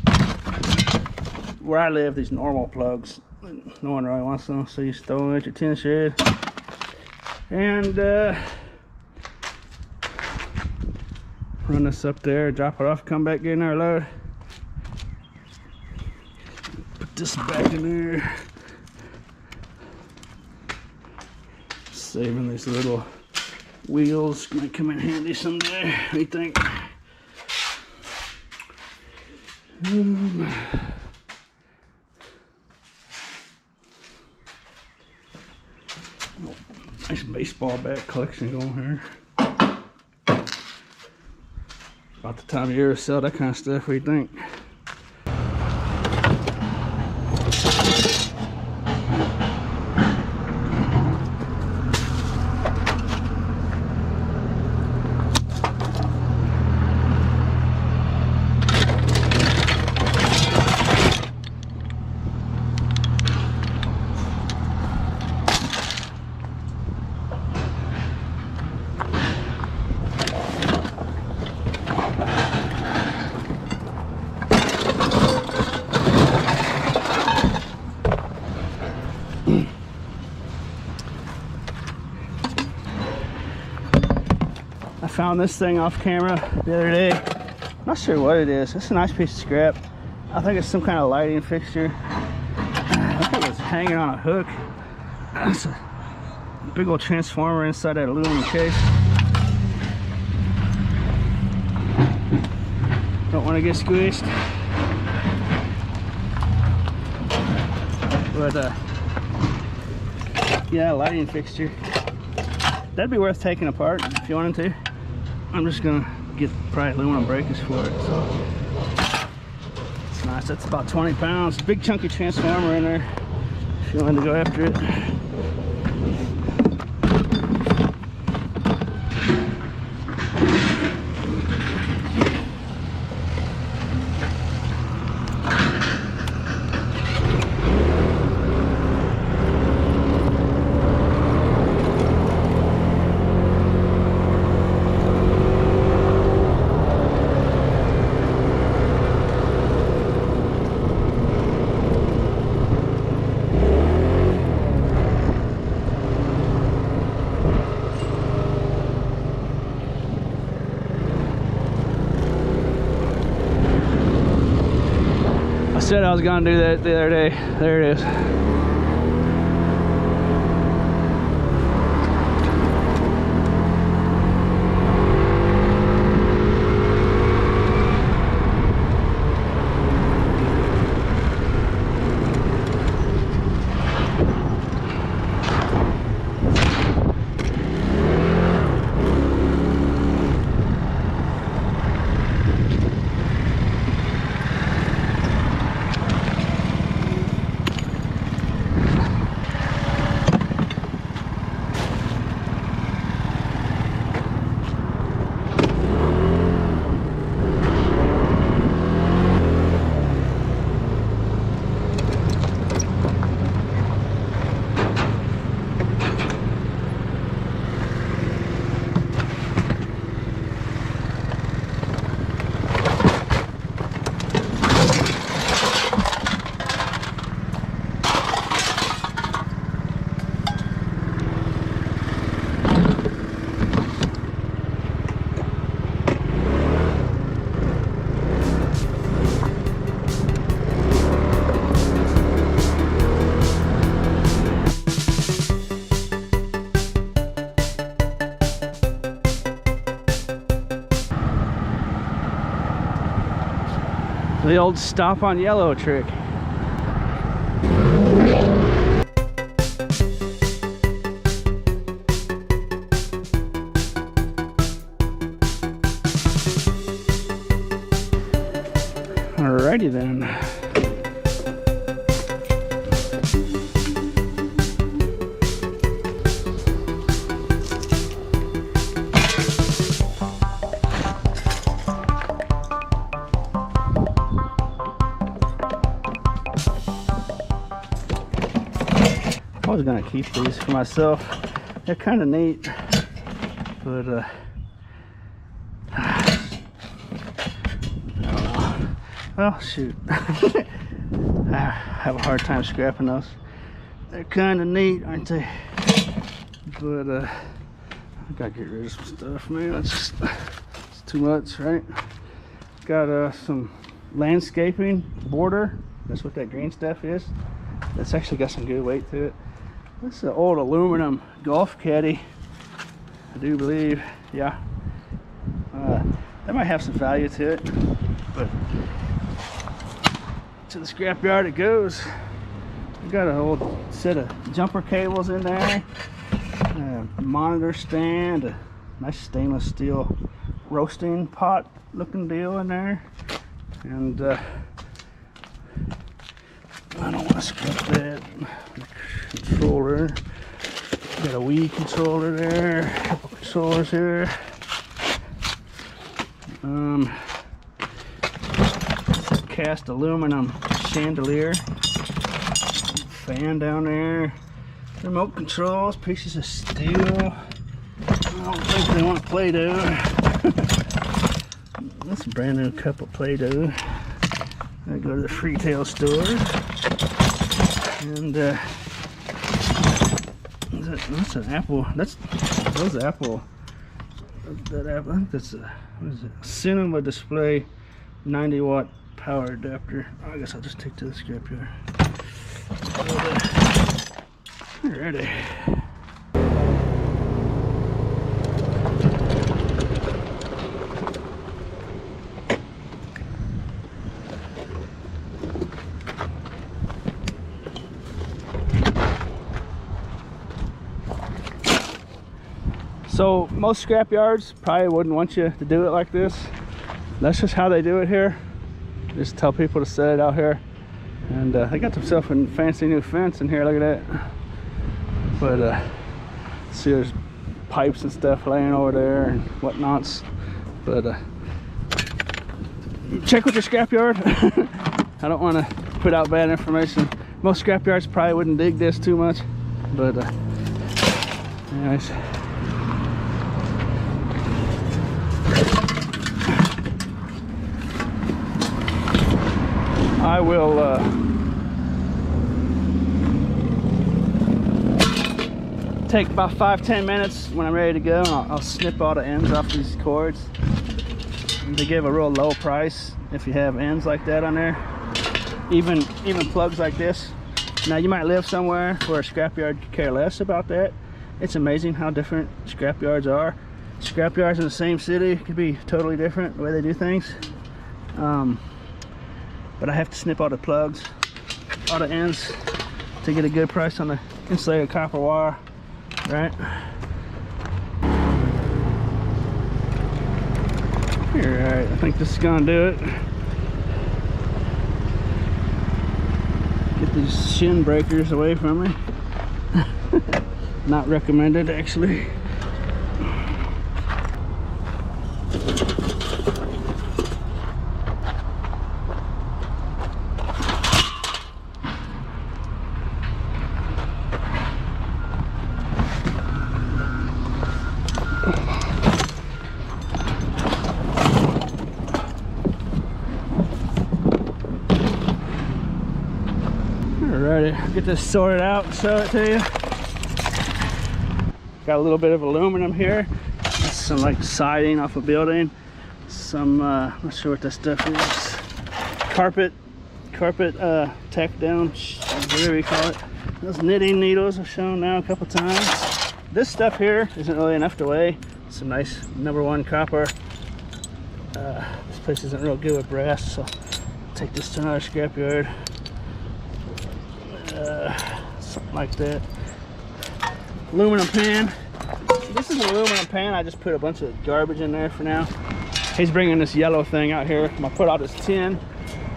where I live, these normal plugs, no one really wants them, so you just throw them at your tin shed. And run this up there, drop it off, come back, get in our load. Put this back in there. Saving these little wheels, might come in handy someday. What do you think? Nice baseball bat collection going here. About the time of year to sell that kind of stuff. What do you think? Found this thing off camera the other day. I'm not sure what it is. It's a nice piece of scrap. I think it's some kind of lighting fixture. I think it's hanging on a hook. It's a big old transformer inside that aluminum case. Don't want to get squished. But yeah, lighting fixture. That'd be worth taking apart if you wanted to. I'm just gonna get probably aluminum breakers for it, so it's nice. That's about 20 pounds. Big chunky transformer in there if you wanted to go after it. I said I was gonna do that the other day. There it is. The old stop on yellow trick. Alrighty then. I was gonna keep these for myself. They're kind of neat, but I don't know. Well, shoot. I have a hard time scrapping those. They're kind of neat, aren't they? But I gotta get rid of some stuff, man. It's too much, right? Got some landscaping border. That's what that green stuff is. That's actually got some good weight to it. This is an old aluminum golf caddy, I do believe. Yeah, that might have some value to it, but to the scrapyard it goes. We got an old set of jumper cables in there, a monitor stand, a nice stainless steel roasting pot looking deal in there, and I don't want to scrap that. Controller, got a Wii controller there, a couple controllers here, cast aluminum chandelier, fan down there, remote controls, pieces of steel. I don't think they want Play-Doh. That's a brand new cup of Play-Doh. I go to the retail store, and that's an Apple. Those Apple. That Apple. I think that's a, what is it? Cinema display, 90-watt power adapter. I guess I'll just take to the scrapyard. Alrighty. So most scrap yards probably wouldn't want you to do it like this. That's just how they do it here. Just tell people to set it out here. And they got themselves a fancy new fence in here, look at that. But see, there's pipes and stuff laying over there and whatnots. But check with your scrap yard. I don't want to put out bad information. Most scrap yards probably wouldn't dig this too much. But anyways. I will take about 5-10 minutes when I'm ready to go, and I'll snip all the ends off these cords. They give a real low price if you have ends like that on there. Even plugs like this. Now you might live somewhere where a scrapyard could care less about that. It's amazing how different scrapyards are. Scrapyards in the same city could be totally different the way they do things. But I have to snip all the plugs, all the ends, to get a good price on the insulated copper wire, right? Alright, I think this is gonna do it. Get these shin breakers away from me. Not recommended, actually. Alrighty, get this sorted out and show it to you. Got a little bit of aluminum here. Some like siding off a building. Some, I'm not sure what that stuff is. Carpet tack down, whatever you call it. Those knitting needles I've shown now a couple times. This stuff here isn't really enough to weigh. Some nice #1 copper. This place isn't real good with brass, so take this to another scrapyard. Something like that. Aluminum pan. This is an aluminum pan. I just put a bunch of garbage in there for now. He's bringing this yellow thing out here. I'm gonna put all this tin,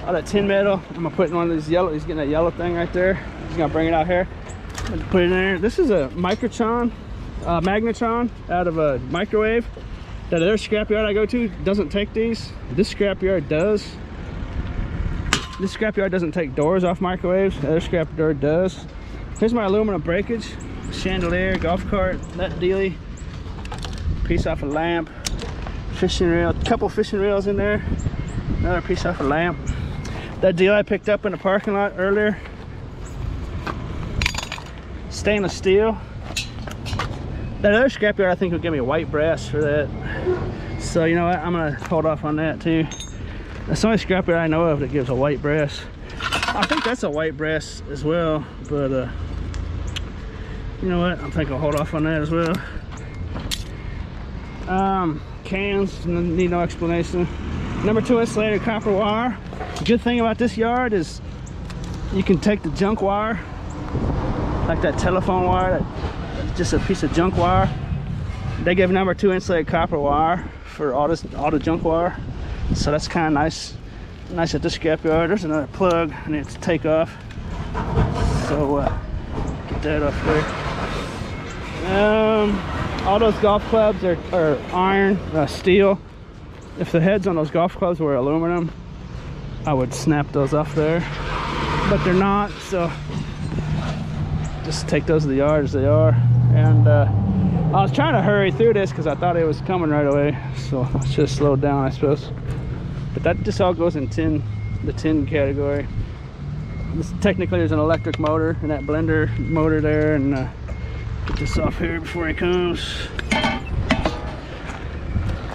all that tin metal. I'm gonna put in one of these yellow. He's getting that yellow thing right there. He's gonna bring it out here. I'm gonna put it in there. This is a magnetron out of a microwave. That other scrapyard I go to doesn't take these. This scrapyard does. This scrapyard doesn't take doors off microwaves. The other scrapyard does. Here's my aluminum breakage, chandelier, golf cart, that dealie. Piece off a lamp, fishing reel, a couple fishing reels in there. Another piece off a lamp. That deal I picked up in the parking lot earlier. Stainless steel. That other scrapyard I think will give me white brass for that. So you know what, I'm gonna hold off on that too. That's the only scrapyard I know of that gives a white brass. I think that's a white brass as well, but you know what, I think I'll hold off on that as well. Cans, need no explanation. Number 2 insulated copper wire. The good thing about this yard is you can take the junk wire, like that telephone wire, that's just a piece of junk wire. They give number 2 insulated copper wire for all the junk wire. So that's kind of nice at this scrapyard. There's another plug I need to take off. So get that off there. All those golf clubs are iron, steel. If the heads on those golf clubs were aluminum, I would snap those off there. But they're not, so just take those to the yard as they are. And I was trying to hurry through this because I thought it was coming right away, so I should have slowed down, I suppose. But that just all goes in the tin category. Technically there's an electric motor and that blender motor there, and get this off here before he comes.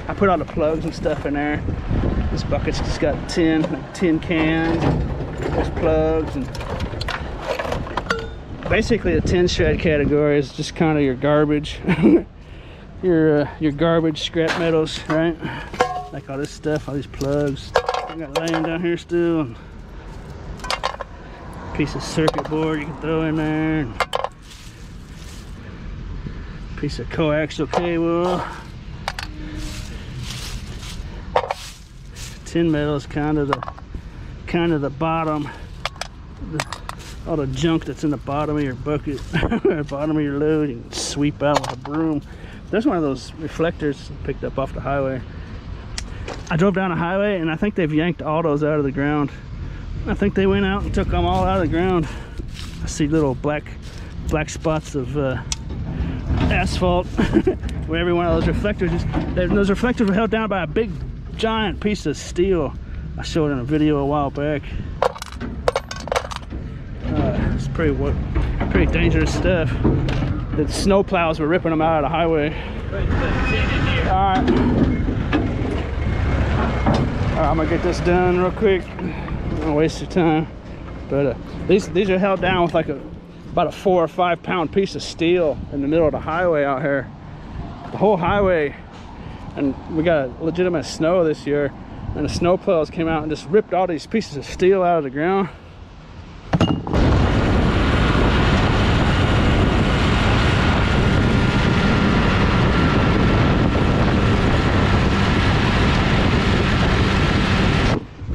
I put all the plugs and stuff in there. This bucket's just got tin cans, there's plugs, and basically the tin shred category is just kind of your garbage. your garbage scrap metals, right? Like all this stuff, all these plugs I got laying down here still, and piece of circuit board you can throw in there, and piece of coaxial cable. Tin metal is kind of the bottom, all the junk that's in the bottom of your bucket, or bottom of your load, you can sweep out with a broom. There's one of those reflectors picked up off the highway. I drove down the highway and I think they've yanked all those out of the ground. I think they went out and took them all out of the ground. I see little black spots of asphalt where every one of those reflectors those reflectors were held down by a big giant piece of steel. I showed in a video a while back. It's pretty dangerous stuff. The snow plows were ripping them out of the highway. Alright, I'm gonna get this done real quick. I'm gonna waste your time. But these are held down with like about a 4 or 5 pound piece of steel in the middle of the highway out here. The whole highway. And we got legitimate snow this year, and the snow plows came out and just ripped all these pieces of steel out of the ground.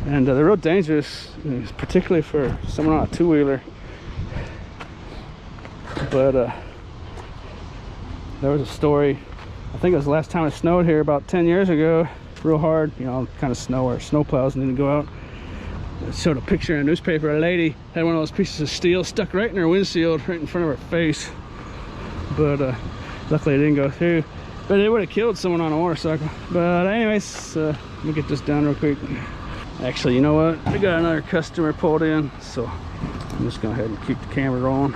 And they're real dangerous, particularly for someone on a two-wheeler. But there was a story, I think it was the last time it snowed here about 10 years ago, real hard, you know, kind of snow where snow plows didn't go out. It showed a picture in a newspaper. A lady had one of those pieces of steel stuck right in her windshield, right in front of her face. But luckily it didn't go through. But it would have killed someone on a motorcycle. But anyways, let me get this done real quick. Actually, you know what? We got another customer pulled in, so I'm just going to go ahead and keep the camera rolling.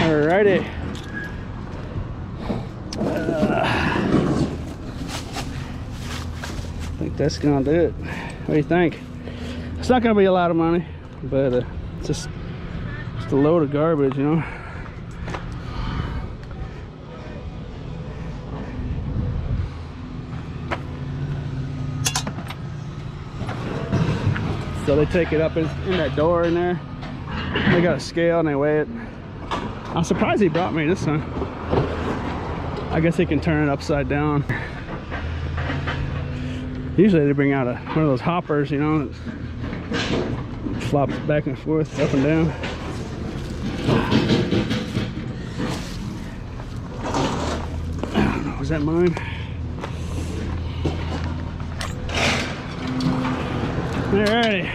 Alrighty. I think that's gonna do it. What do you think? It's not gonna be a lot of money, but it's just a load of garbage, you know. So they take it up in that door in there. They got a scale and they weigh it. I'm surprised he brought me this one. I guess he can turn it upside down. Usually they bring out one of those hoppers, you know, that flops back and forth, up and down. I don't know, is that mine? Alrighty.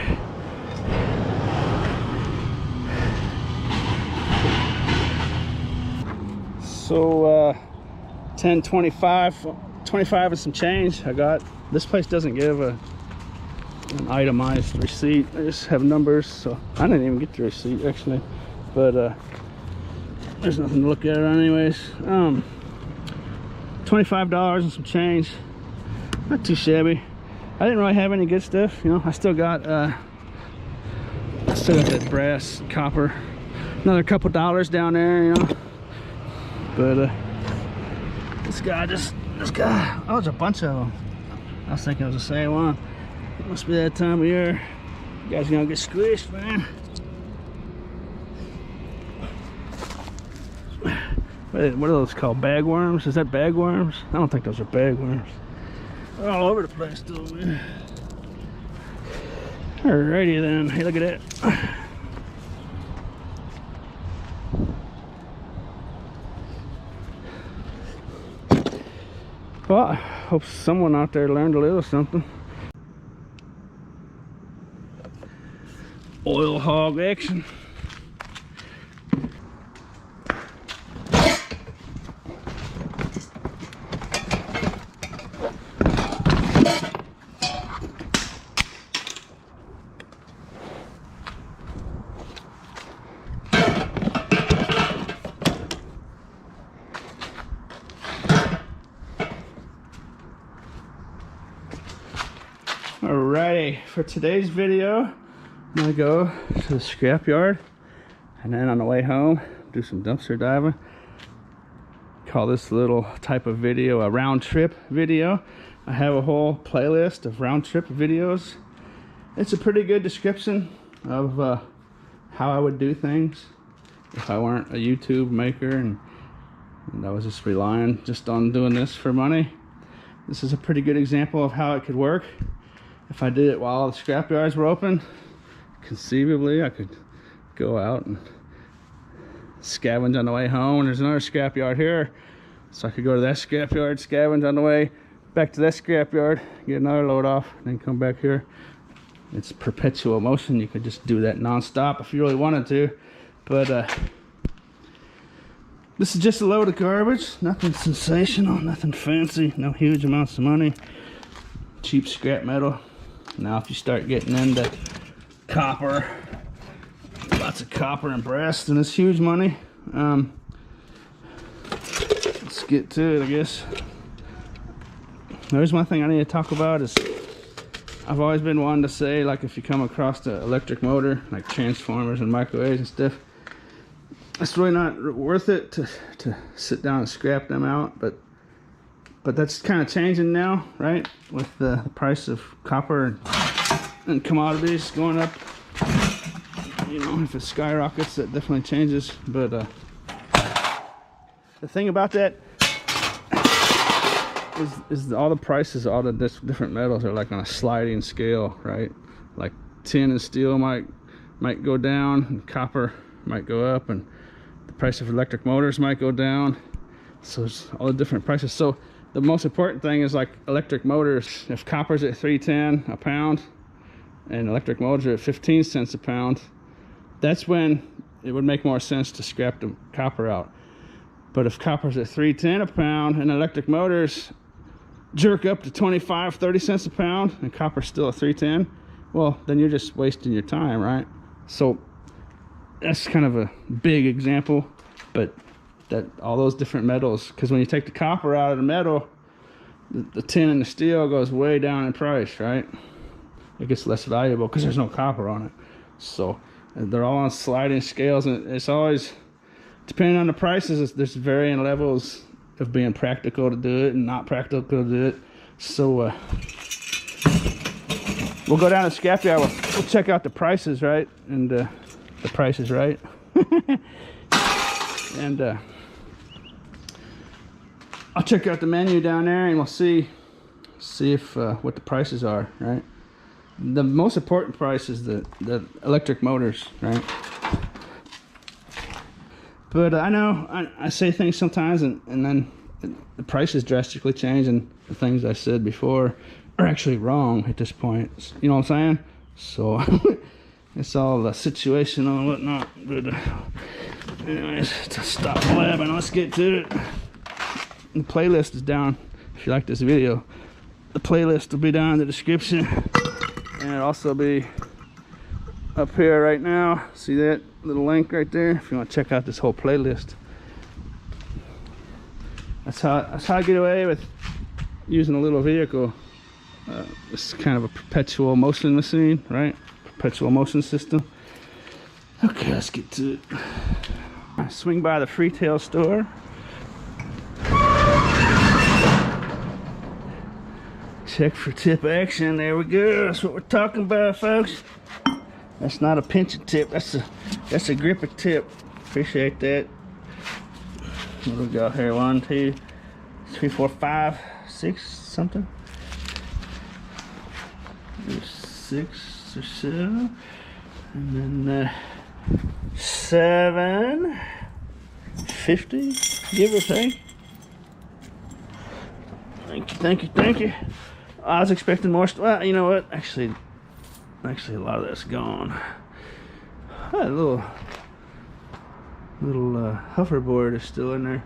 So 25 and some change I got. This place doesn't give an itemized receipt. They just have numbers, so I didn't even get the receipt actually, but there's nothing to look at anyways. $25 and some change, not too shabby. I didn't really have any good stuff, you know. I still got that brass, copper, another couple dollars down there, you know. But this guy, oh, there's a bunch of them. I was thinking it was the same one. It must be that time of year. You guys are gonna get squished, man. What are those called? Bagworms? Is that bagworms? I don't think those are bagworms. They're all over the place though, man. Alrighty then. Hey, look at that. Well, I hope someone out there learned a little something. Oil hog action. Alrighty, for today's video, I'm gonna go to the scrapyard, and then on the way home, do some dumpster diving. Call this little type of video a round trip video. I have a whole playlist of round trip videos. It's a pretty good description of how I would do things if I weren't a YouTube maker and I was just relying just on doing this for money. This is a pretty good example of how it could work. If I did it while the scrapyards were open, conceivably I could go out and scavenge on the way home. And there's another scrapyard here, so I could go to that scrapyard, scavenge on the way back to that scrapyard, get another load off, and then come back here. It's perpetual motion. You could just do that non-stop if you really wanted to, but this is just a load of garbage. Nothing sensational, nothing fancy, no huge amounts of money. Cheap scrap metal. Now if you start getting into copper, lots of copper and brass, then it's huge money. Let's get to it, I guess. There's one thing I need to talk about is I've always been wanting to say, like, if you come across the electric motor, like transformers and microwaves and stuff, it's really not worth it to sit down and scrap them out, but that's kind of changing now, right? With the price of copper and commodities going up. You know, if it skyrockets, that definitely changes. But the thing about that is all the prices, all the different metals are like on a sliding scale, right? Like tin and steel might go down, and copper might go up, and the price of electric motors might go down. So it's all the different prices. So the most important thing is, like, electric motors. If copper's at $3.10 a pound and electric motors are at 15 cents a pound, that's when it would make more sense to scrap the copper out. But if copper's at $3.10 a pound and electric motors jerk up to 25, 30 cents a pound and copper's still at $3.10, well, then you're just wasting your time, right? So that's kind of a big example, but that all those different metals, because when you take the copper out of the metal, the tin and the steel goes way down in price, right? It gets less valuable because there's no copper on it. So they're all on sliding scales, and it's always, depending on the prices, there's varying levels of being practical to do it and not practical to do it. So we'll go down to the scrapyard, we'll check out the prices, right? And the price is right. And I'll check out the menu down there and we'll see if what the prices are, right? The most important price is the electric motors, right? But I know I say things sometimes and then the prices drastically change, and the things I said before are actually wrong at this point. You know what I'm saying? So it's all situational and whatnot. But anyways, to stop blabbing, let's get to it. The playlist is down. If you like this video, the playlist will be down in the description, and it'll also be up here right now. See that little link right there if you want to check out this whole playlist. That's how I get away with using a little vehicle. It's kind of a perpetual motion machine, right? Perpetual motion system. Okay, let's get to it. I swing by the Freetail store. Check for tip action. There we go. That's what we're talking about, folks. That's not a pinching tip. That's a gripper tip. Appreciate that. What do we got here? 1, 2, 3, 4, 5, 6 something. 6 or 7, and then 750, give or take. Thank you. I was expecting more. Well, you know what? Actually, a lot of that's gone. A little hoverboard is still in there.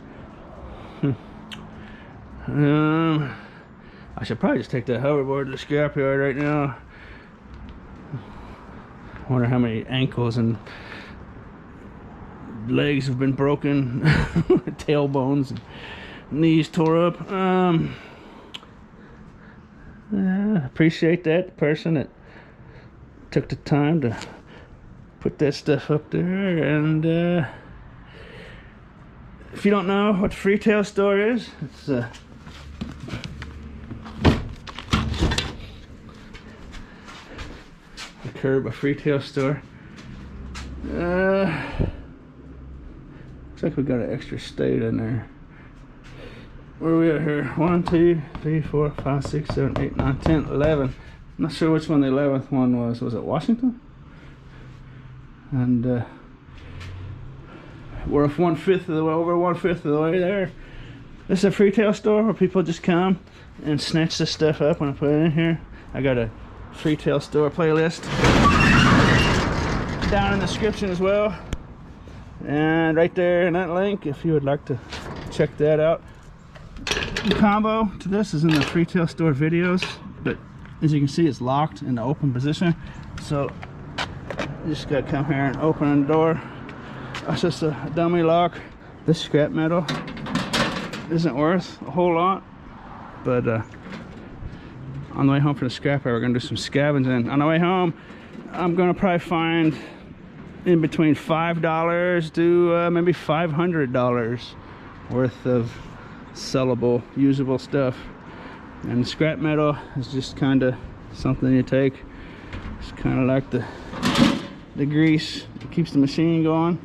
I should probably just take that hoverboard to the scrapyard right now. I wonder how many ankles and legs have been broken, tailbones, and knees tore up. Yeah, appreciate that, the person that took the time to put that stuff up there. And if you don't know what the Freetail store is, it's the curb, a Freetail store. Looks like we got an extra state in there. Where are we at here? 1, 2, 3, 4, 5, 6, 7, 8, 9, 10, 11. I'm not sure which one the 11th one was. Was it Washington? And we're 1/5 of the way, over 1/5 of the way there. This is a Freetail store where people just come and snatch this stuff up when I put it in here. I got a Freetail store playlist down in the description as well, and right there in that link if you would like to check that out. The combo to this is in the Freetail store videos, but as you can see it's locked in the open position, so you just gotta come here and open the door. That's just a dummy lock. This scrap metal isn't worth a whole lot, but on the way home from the scrapyard we're gonna do some scavenging. On the way home I'm gonna probably find in between $5 to maybe $500 worth of sellable, usable stuff. And scrap metal is just kind of something you take. It's kind of like the grease that keeps the machine going.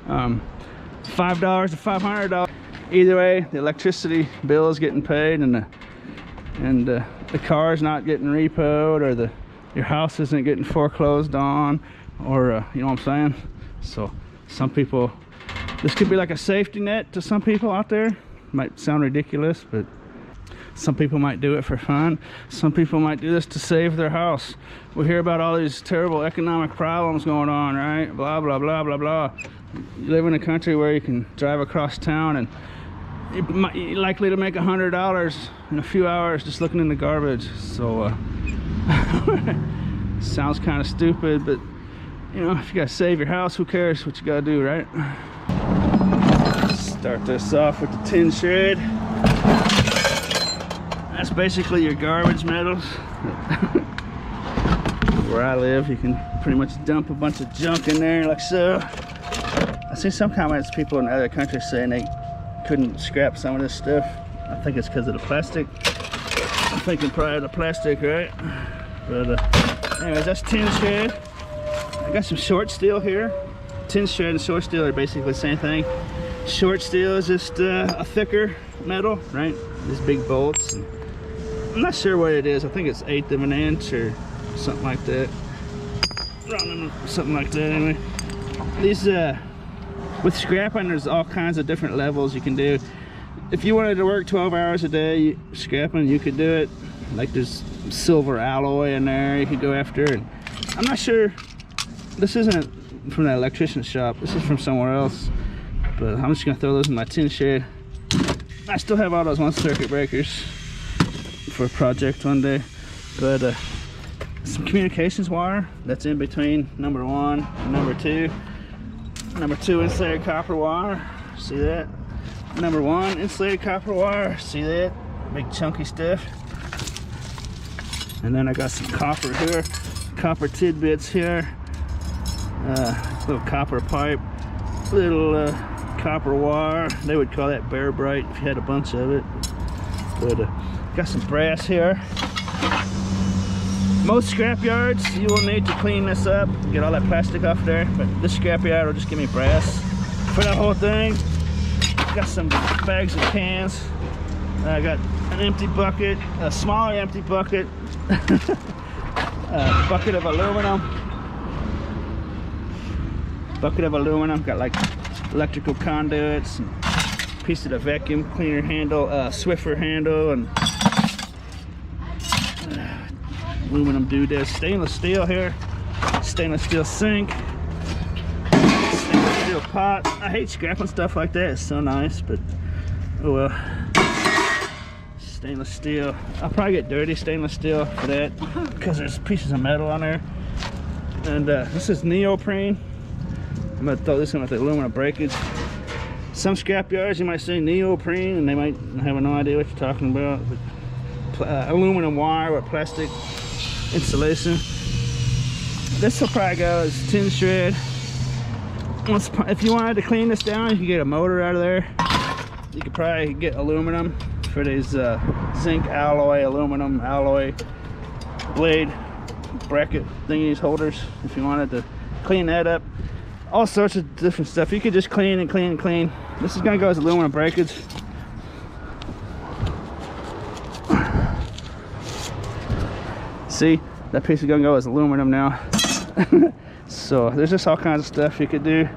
$5 to $500. Either way, the electricity bill is getting paid, and the car's not getting repoed, or your house isn't getting foreclosed on, or you know what I'm saying. So some people, this could be like a safety net to some people out there. Might sound ridiculous, but some people might do it for fun. Some people might do this to save their house. We hear about all these terrible economic problems going on, right? Blah blah blah blah blah. You live in a country where you can drive across town and you're likely to make $100 in a few hours just looking in the garbage. So sounds kind of stupid, but you know, if you gotta save your house, who cares what you gotta do, right? Start this off with the tin shred. That's basically your garbage metals. Where I live, you can pretty much dump a bunch of junk in there like so. I see some comments, people in other countries saying they couldn't scrap some of this stuff. I think it's because of the plastic. I'm thinking probably the plastic, right? But anyways, that's tin shred. I got some short steel here. Tin shred and short steel are basically the same thing. Short steel is just a thicker metal, right? These big bolts. And I'm not sure what it is. I think it's 1/8 of an inch or something like that. Something like that anyway. These with scrapping, there's all kinds of different levels you can do. If you wanted to work 12 hours a day scrapping, you could do it. Like there's silver alloy in there you could go after. And I'm not sure, this isn't from the electrician's shop, this is from somewhere else, but I'm just gonna throw those in my tin shed. I still have all those 1 circuit breakers for a project one day. But some communications wire that's in between number 1 and number 2. Number 2 insulated copper wire, see that? Number 1 insulated copper wire, see that? Big chunky stuff. And then I got some copper here, copper tidbits here, little copper pipe, little copper wire. They would call that bear bright if you had a bunch of it. But got some brass here. Most scrap yards you will need to clean this up, get all that plastic off there, but this scrap yard will just give me brass for that whole thing. Got some bags of cans. I got an empty bucket, a smaller empty bucket, a bucket of aluminum. Got like electrical conduits, and piece of the vacuum cleaner handle, Swiffer handle, and aluminum doodad, stainless steel here, stainless steel sink, stainless steel pot. I hate scrapping stuff like that, it's so nice, but oh well. Stainless steel. I'll probably get dirty stainless steel for that because there's pieces of metal on there. And this is neoprene. I'm gonna throw this in with the aluminum breakage. Some scrap yards you might say neoprene and they might have no idea what you're talking about, but aluminum wire with plastic insulation. This will probably go as tin shred. If you wanted to clean this down, you could get a motor out of there. You could probably get aluminum for these zinc alloy, aluminum alloy blade bracket thingies, holders, if you wanted to clean that up. All sorts of different stuff. You could just clean and clean and clean. This is gonna go as aluminum breakage. See, that piece is gonna go as aluminum now. So there's just all kinds of stuff you could do.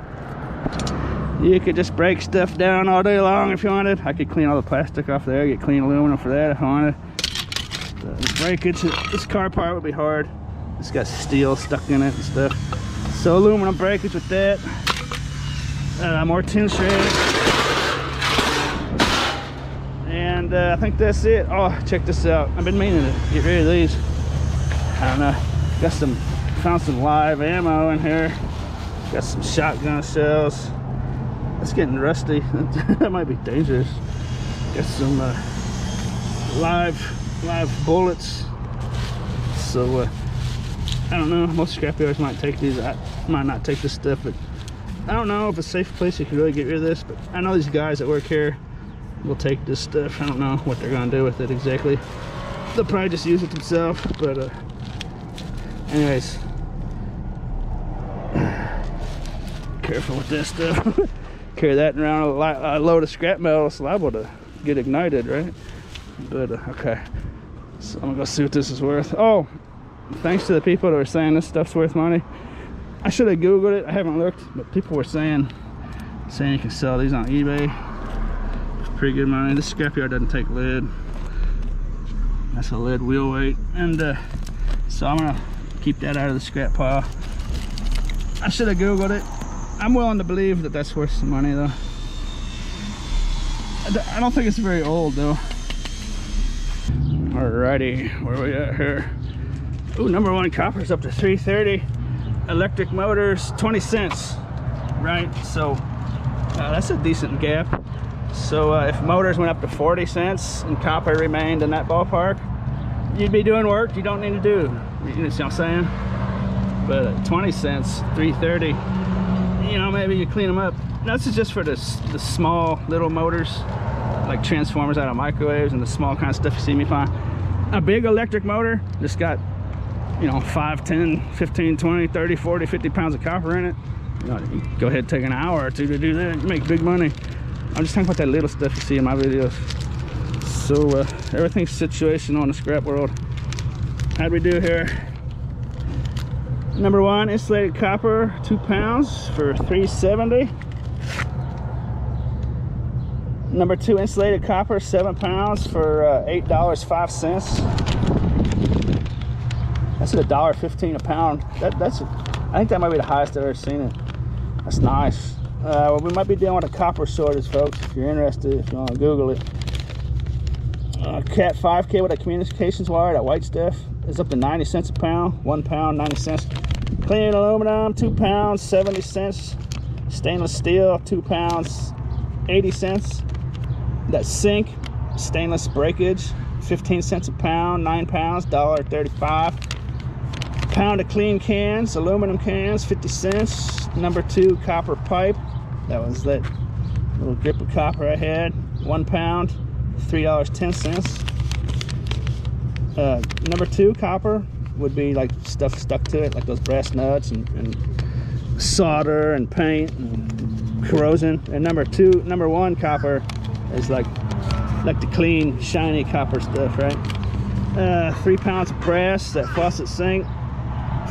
You could just break stuff down all day long if you wanted. I could clean all the plastic off there, get clean aluminum for that if I wanted. The breakage, this car part would be hard. It's got steel stuck in it and stuff. So aluminum breakage with that. More tin shred. And I think that's it. Oh, check this out. I've been meaning to get rid of these. I don't know. Found some live ammo in here. Got some shotgun shells. It's getting rusty. That might be dangerous. Got some live bullets. So I don't know. Most scrapyards might take these. I might not take this stuff, but I don't know if it's a safe place you can really get rid of this. But I know these guys that work here will take this stuff. I don't know what they're gonna do with it exactly. They'll probably just use it themselves. But anyways, careful with this stuff. Carry that around a load of scrap metal. It's liable to get ignited, right? But okay, so I'm gonna go see what this is worth. Oh, thanks to the people that were saying this stuff's worth money. I should have googled it. I haven't looked, but people were saying you can sell these on eBay. It's pretty good money. This scrapyard doesn't take lead. That's a lead wheel weight, and so I'm gonna keep that out of the scrap pile. I should have googled it. I'm willing to believe that that's worth some money though. I don't think it's very old though. Alrighty, where we at here? Ooh, number one copper's up to 330. Electric motors, 20 cents, right? So that's a decent gap. So if motors went up to 40 cents and copper remained in that ballpark, you'd be doing work you don't need to do. You know what I'm saying? But at 20 cents, 330, you know, maybe you clean them up. This is just for the small little motors, like transformers out of microwaves and the small kind of stuff you see me find. A big electric motor just got, you know, 5, 10, 15, 20, 30, 40, 50 pounds of copper in it. You know, you go ahead and take an hour or two to do that. You make big money. I'm just talking about that little stuff you see in my videos. So everything's situational in the scrap world. How'd we do here? Number one, insulated copper, 2 pounds for $3.70. Number two, insulated copper, 7 pounds for $8.05. That's at $1.15 a pound. I think that might be the highest I've ever seen it. That's nice. Well, we might be dealing with a copper shortage, folks. If you're interested, if you want to Google it. Cat 5K with a communications wire, that white stuff, is up to 90 cents a pound. 1 pound, 90 cents. Clean aluminum, 2 pounds, 70 cents. Stainless steel, 2 pounds, 80 cents. That zinc, stainless breakage, 15 cents a pound, 9 pounds, $1.35. Pound of clean cans, aluminum cans, 50 cents. Number two, copper pipe. That was that little grip of copper I had. 1 pound, $3.10. Number two, copper would be like stuff stuck to it, like those brass nuts and solder and paint and corrosion. And number one, copper is like the clean, shiny copper stuff, right? 3 pounds of brass, that faucet sink,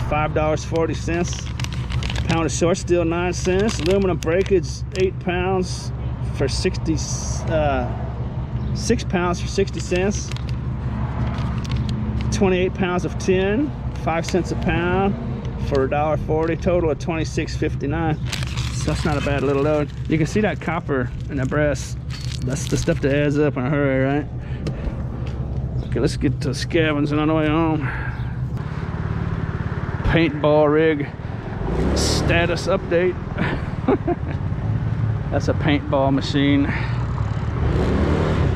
$5.40. Pound of short steel, 9 cents. Aluminum breakage, 8 pounds for 6 pounds for 60 cents. 28 pounds of tin, 5 cents a pound for $1.40. Total of $26.59. So that's not a bad little load. You can see that copper and that brass. That's the stuff that adds up in a hurry, right? Okay, let's get to scavenging on the way home. Paintball rig status update. That's a paintball machine.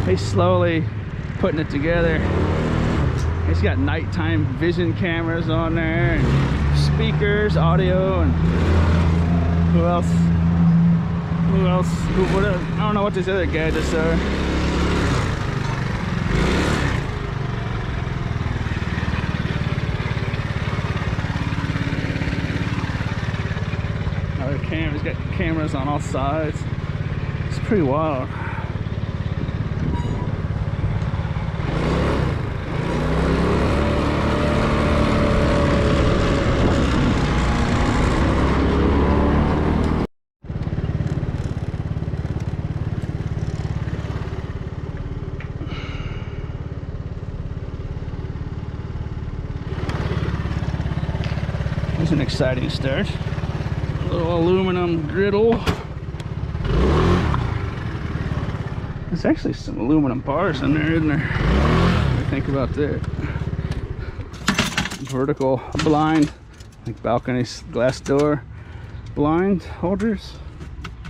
He's slowly putting it together. It's got nighttime vision cameras on there, and speakers, audio, and who else? I don't know what these other gadgets are. Another camera. It's got cameras on all sides. It's pretty wild. An exciting start. A little aluminum griddle. There's actually some aluminum bars in there, isn't there? What do you think about that? Vertical blind, like balcony glass door blind holders.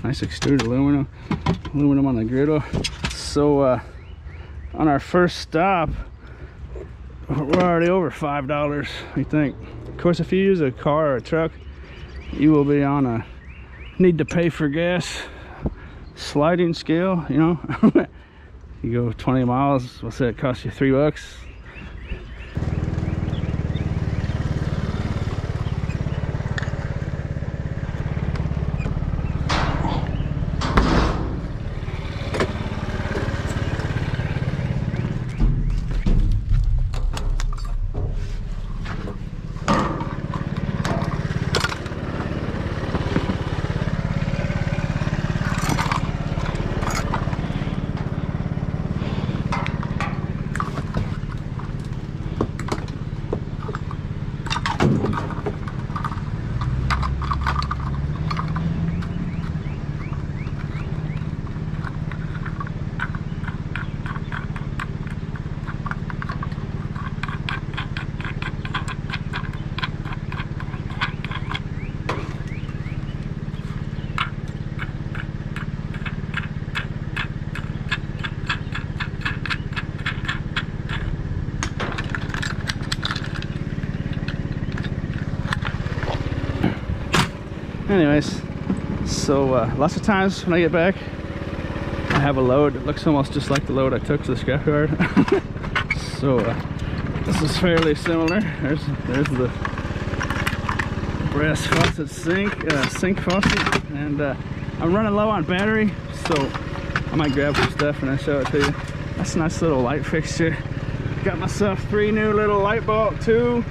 Nice extruded aluminum on the griddle. So on our first stop, we're already over $5. I think. Of course, if you use a car or a truck, you will be on a need to pay for gas sliding scale. You know, you go 20 miles. What's that cost you? $3. Anyways, so lots of times when I get back, I have a load that looks almost just like the load I took to the scrapyard. So this is fairly similar. There's the brass faucet sink faucet, and I'm running low on battery, so I might grab some stuff and then show it to you. That's a nice little light fixture. Got myself 3 new little light bulbs, two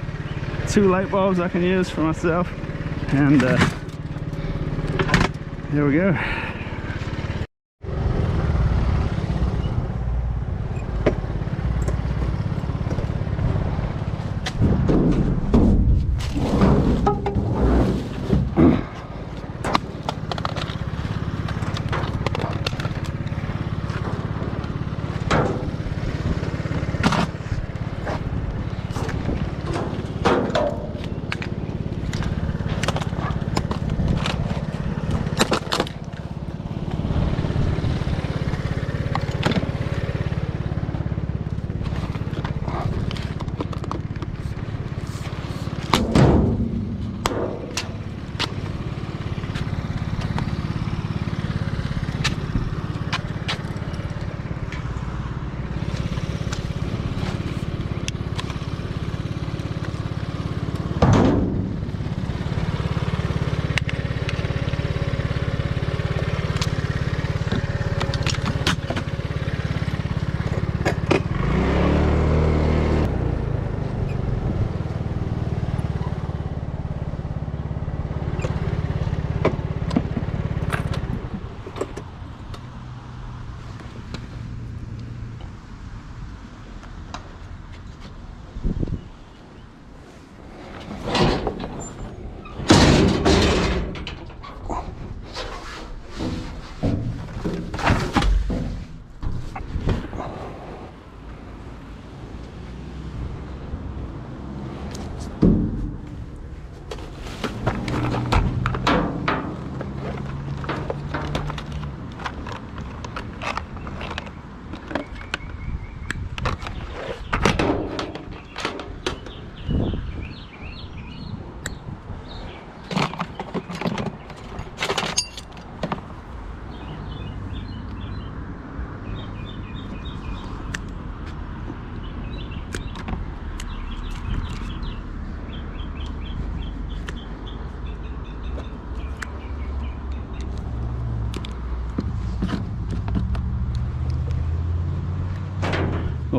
light bulbs I can use for myself, and there we go.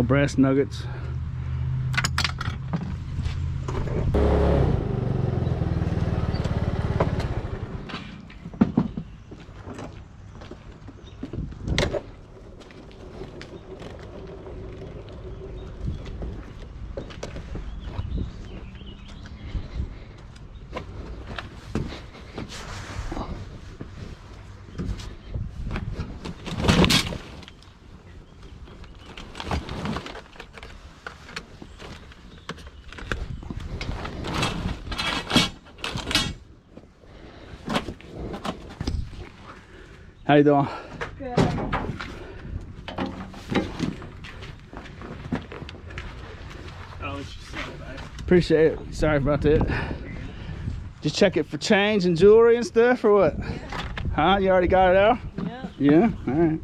Little brass nuggets. How you doing? Good. Appreciate it. Sorry about that. Just check it for change and jewelry and stuff, or what? Yeah. Huh? You already got it out? Yeah. Yeah? All right.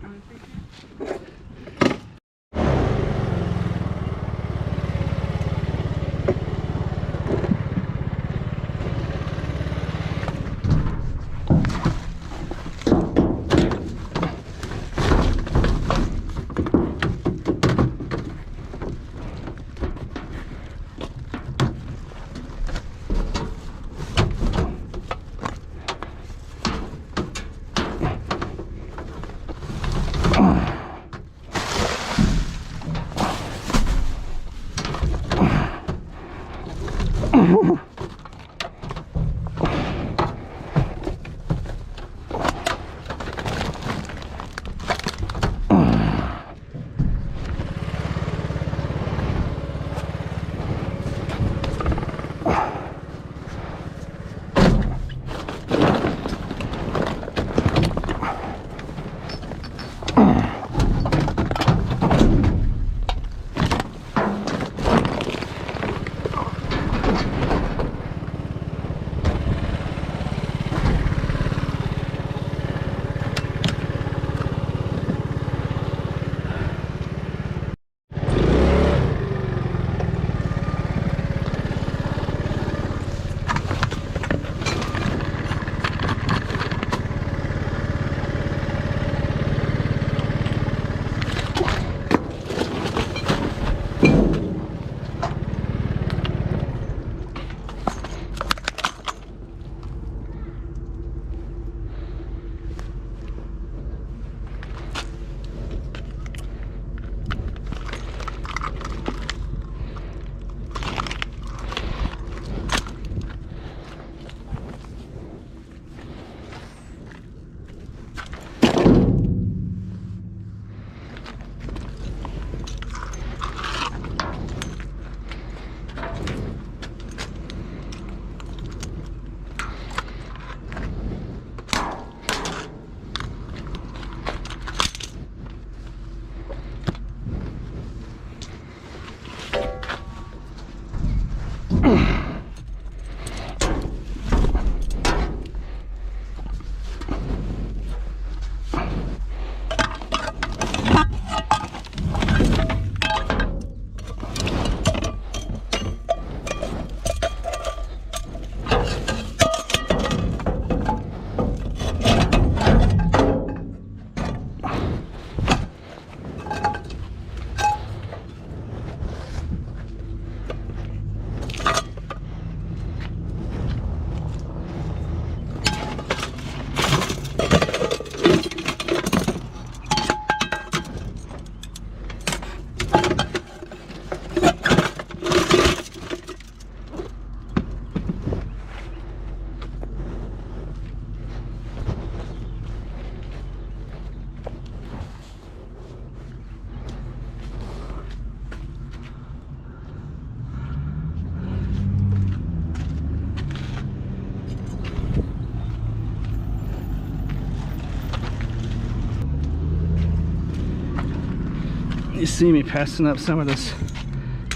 You see me passing up some of this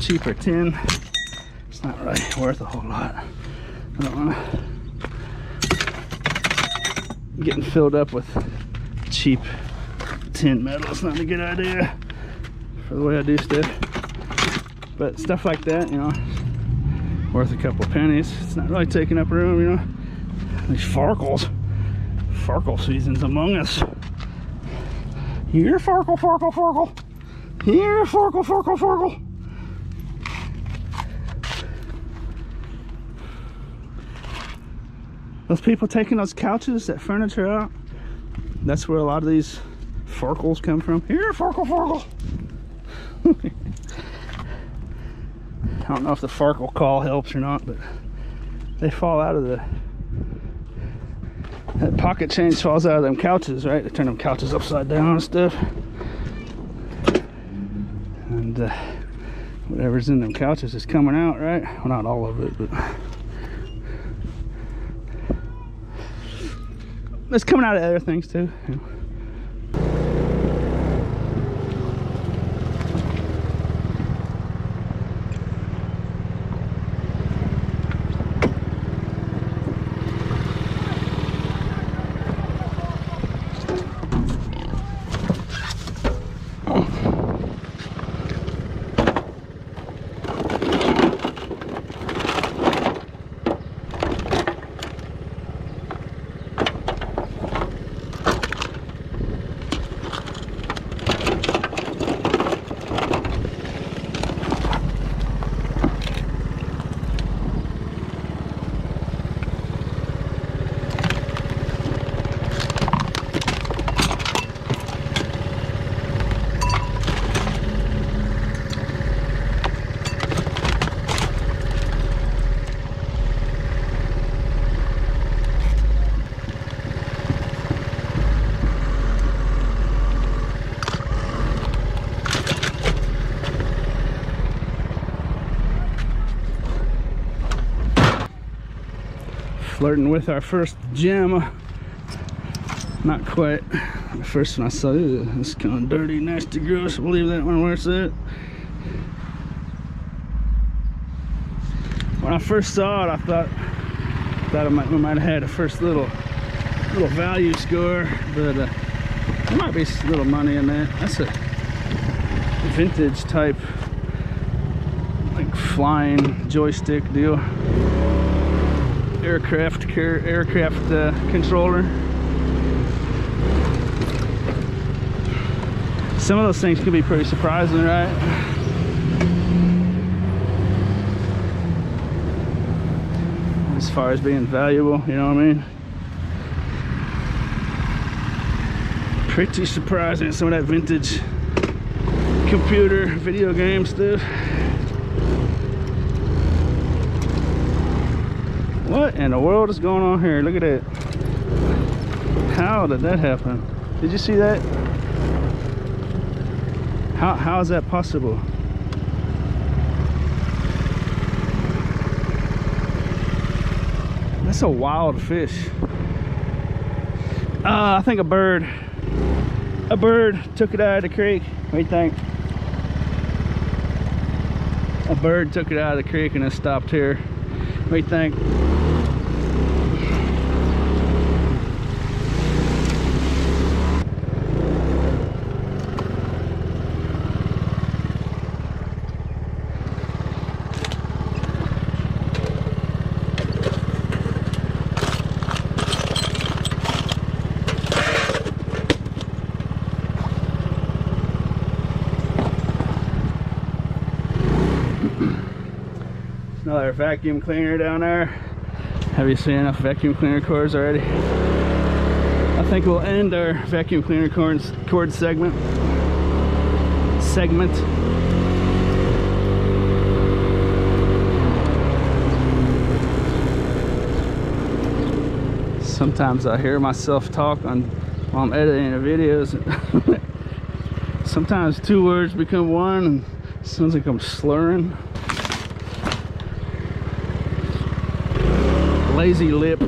cheaper tin. It's not really worth a whole lot. I don't want to getting filled up with cheap tin metal. It's not a good idea for the way I do stuff. But stuff like that, you know, worth a couple pennies. It's not really taking up room, you know. These farkles. Farkle season's among us. Here, farkle, farkle, farkle. Here, forkle, forkle, forkle. Those people taking those couches, that furniture out, that's where a lot of these forkles come from. Here, forkle, forkle. I don't know if the forkle call helps or not, but they fall out of that pocket change falls out of them couches, right? They turn them couches upside down and stuff. And whatever's in them couches is coming out, right? Well, not all of it, but it's coming out of other things too. You know. Flirting with our first gem. Not quite. The first one I saw, it's kind of dirty, nasty, gross. We'll leave that one where it's at. When I first saw it, I thought we might have had a first little value score, but there might be a little money in that. That's a vintage type, like flying joystick deal. Aircraft controller. Some of those things could be pretty surprising, right? As far as being valuable, you know what I mean? Pretty surprising, some of that vintage computer video game stuff. What in the world is going on here? Look at that. How did that happen? Did you see that? How is that possible? That's a wild fish. I think a bird took it out of the creek. What do you think? A bird took it out of the creek and it stopped here. What do you think? Another vacuum cleaner down there. Have you seen enough vacuum cleaner cords already? I think we'll end our vacuum cleaner cord segment. Sometimes I hear myself talk while I'm editing the videos. Sometimes two words become one and it sounds like I'm slurring. Lazy lip.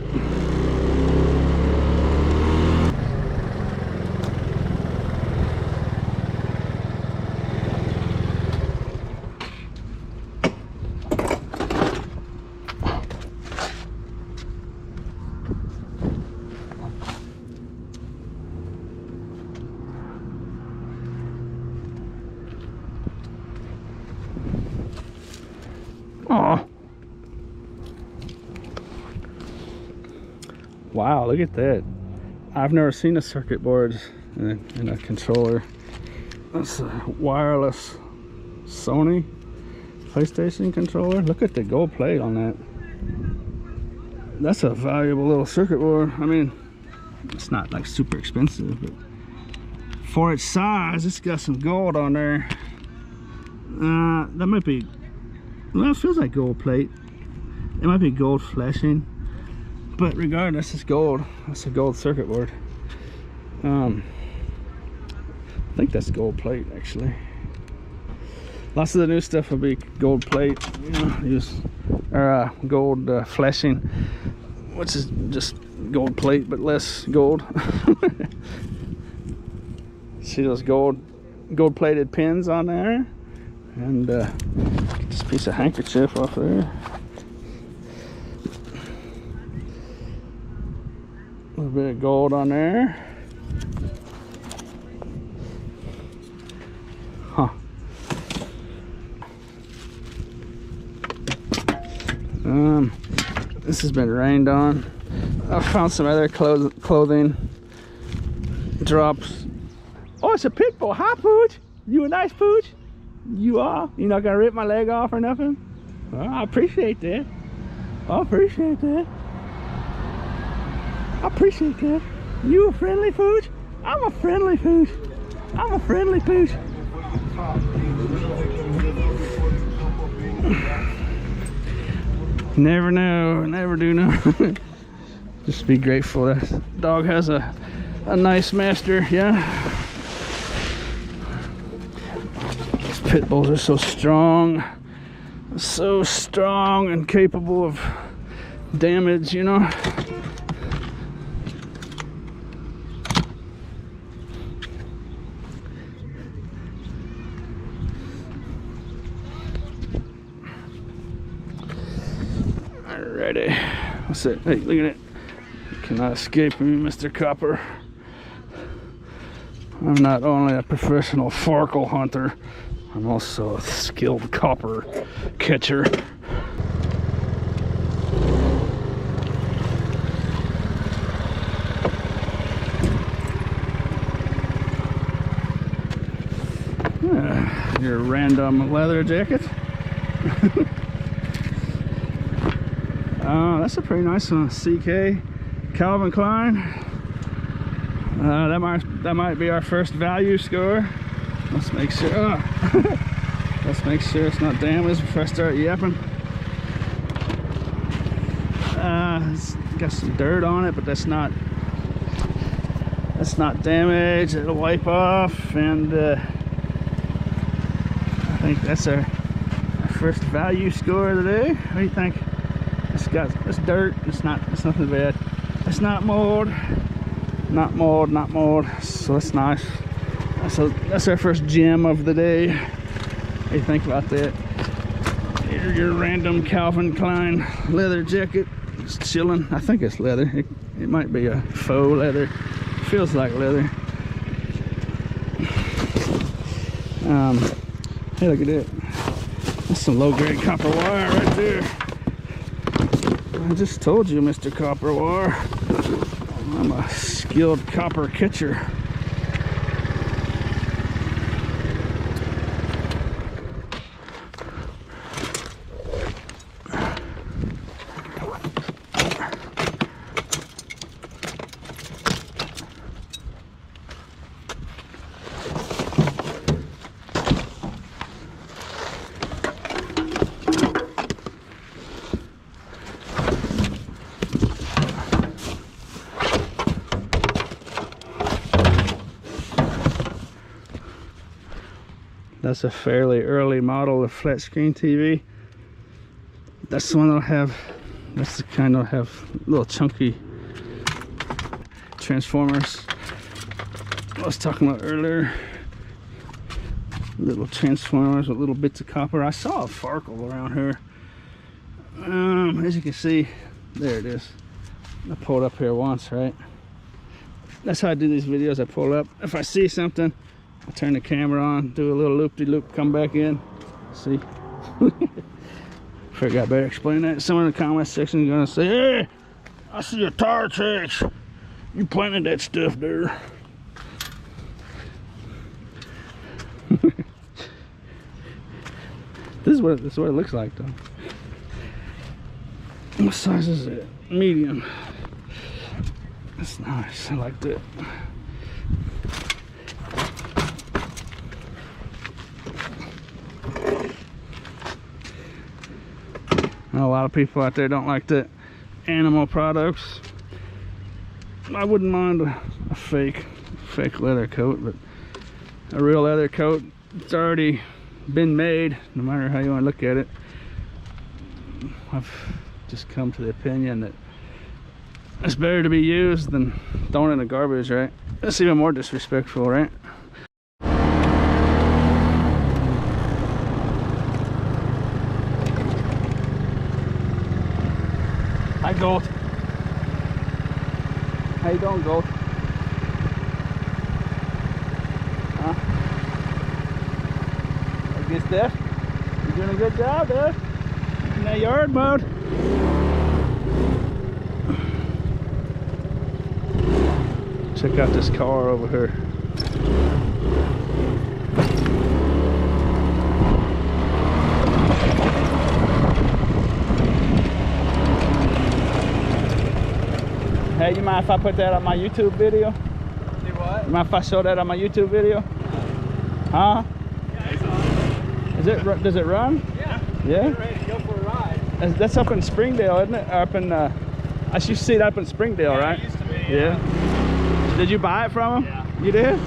Aw. Wow, look at that. I've never seen a circuit board in a controller That's a wireless Sony PlayStation controller. Look at the gold plate on that. That's a valuable little circuit board. I mean, it's not like super expensive, but for its size, it's got some gold on there. That might be, well, it feels like gold plate. It might be gold flashing, but regardless, it's gold. That's a gold circuit board. I think that's gold plate, actually. Lots of the new stuff will be gold plate, you know, or gold flashing, which is just gold plate but less gold. See those gold plated pins on there, and get this piece of handkerchief off there. A little bit of gold on there. Huh. This has been rained on. I found some other clothing drops. Oh, it's a pit bull. Hi, Pooch. You a nice Pooch? You are? You not gonna rip my leg off or nothing? Well, I appreciate that. I appreciate that. I appreciate that. You a friendly Pooch? I'm a friendly Pooch. I'm a friendly Pooch. Never know, never do know. Just be grateful that dog has a nice master, yeah. These pit bulls are so strong and capable of damage, you know. Alrighty, what's it? Hey, look at it. You cannot escape me, Mr. Copper. I'm not only a professional farkle hunter, I'm also a skilled copper catcher. Your random leather jacket. That's a pretty nice one. CK Calvin Klein. That might be our first value score. Let's make sure. Let's make sure it's not damaged before I start yapping. It's got some dirt on it, but that's not damaged. It'll wipe off, and I think that's our first value score of the day. What do you think? It's dirt. It's nothing bad. It's not mold. Not mold. So that's nice. That's our first gem of the day. What do you think about that? Your random Calvin Klein leather jacket. It's chilling. I think it's leather. It might be a faux leather. Feels like leather. Hey, look at that. That's some low-grade copper wire right there. I just told you, Mr. Copper Wire, I'm a skilled copper catcher. That's a fairly early model of flat screen TV. That's the one that'll have, that's the kind that'll have little chunky transformers I was talking about earlier. Little transformers with little bits of copper. I saw a Farkle around here. As you can see, there it is. I pulled up here once, right? That's how I do these videos. I pull up. If I see something, I turn the camera on, do a little loop-de-loop, come back in. See? Forgot better explain that. Someone in the comment section is gonna say, "Hey, I see your tire tracks. You planted that stuff there." This is what it looks like though. What size is it? Medium. That's nice. I like that. I know a lot of people out there don't like the animal products. I wouldn't mind a fake leather coat, but a real leather coat, it's already been made, no matter how you want to look at it. I've just come to the opinion that it's better to be used than thrown in the garbage, right? That's even more disrespectful, right? Hi, Gold. How you doing, Gold? Huh? I guess that. You're doing a good job, dude. In that yard mode. Check out this car over here. Hey, you mind if I put that on my YouTube video? Do what? You mind if I show that on my YouTube video? Huh? Yeah, it's on. Is it? Does it run? Yeah. Yeah? Get ready to go for a ride. That's up in Springdale, isn't it? Up in, I used to see it up in Springdale, Yeah, right? it used to be, Yeah. Did you buy it from him? Yeah. You did?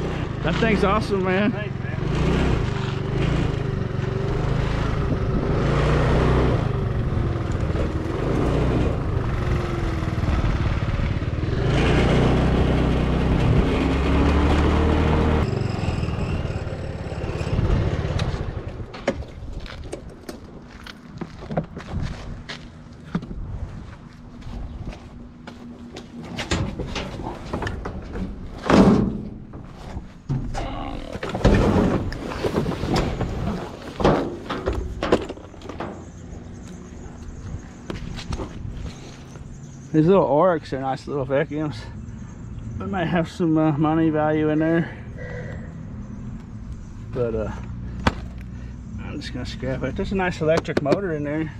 That thing's awesome, man. Thanks, man. These little Oryx are nice little vacuums. They might have some money value in there. But I'm just gonna scrap it. There's a nice electric motor in there.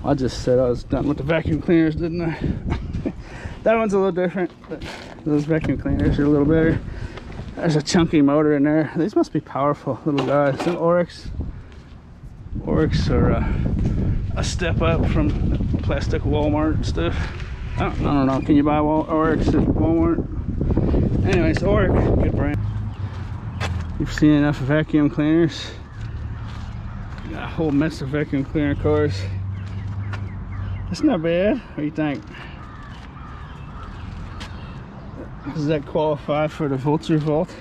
I just said I was done with the vacuum cleaners, didn't I? That one's a little different, but those vacuum cleaners are a little better. There's a chunky motor in there. These must be powerful little guys. Some Oryx are a step up from plastic Walmart stuff. I don't know. Can you buy Oryx at Walmart? Anyways, Oryx, good brand. You've seen enough vacuum cleaners. Got a whole mess of vacuum cleaner cars. That's not bad. What do you think? Does that qualify for the Vulture Vault?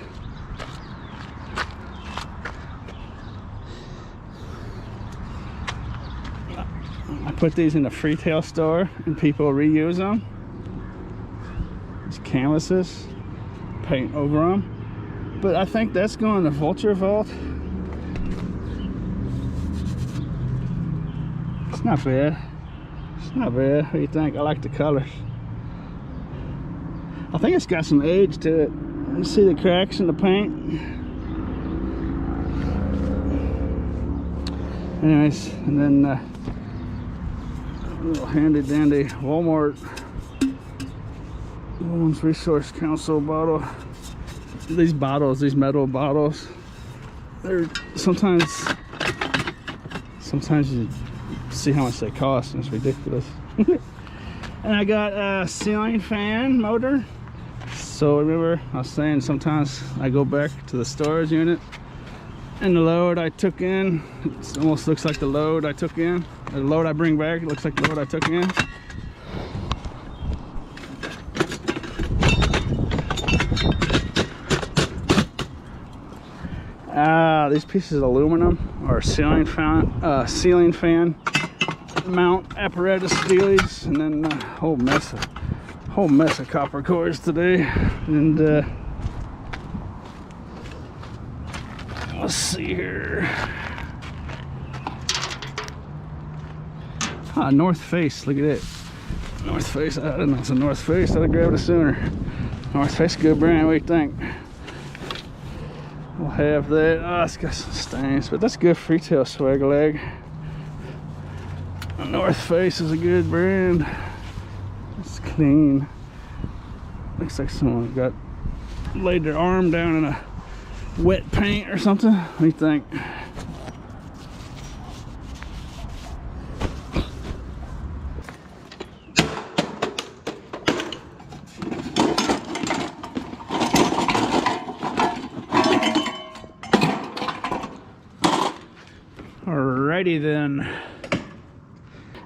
I put these in the retail store and people reuse them. These canvases, paint over them. But I think that's going to Vulture Vault. It's not bad. It's not bad. What do you think? I like the colors. I think it's got some age to it. You see the cracks in the paint? Anyways, and then a little handy dandy Walmart Women's Resource Council bottle. These bottles, these metal bottles, they're sometimes you see how much they cost and it's ridiculous. And I got a ceiling fan motor. So remember I was saying sometimes I go back to the storage unit and the load I took in, it almost looks like the load I took in. The load I bring back, it looks like the load I took in. These pieces of aluminum are ceiling fan mount apparatus steelies, and then a whole mess of copper cores today. And let's see here. North Face, look at it. North Face, I didn't know it's a North Face. I'd have grabbed it sooner. North Face, good brand. What do you think? We'll have that. Oh, it's got some stains, but that's good retail swag leg. North Face is a good brand. It's clean. Looks like someone got laid their arm down in a wet paint or something. What do you think? Alrighty then.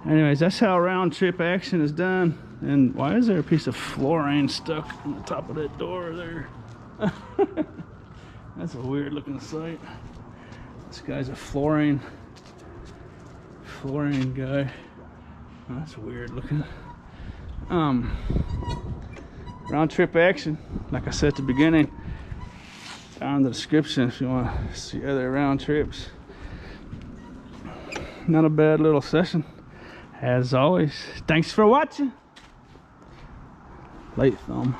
Anyways, that's how Roundtrip action is done. And why is there a piece of fluorine stuck on the top of that door there? That's a weird looking sight. This guy's a fluorine guy. Oh, that's weird looking. Roundtrip action, like I said at the beginning, down in the description if you want to see other round trips. Not a bad little session. As always, thanks for watching. Late thumb.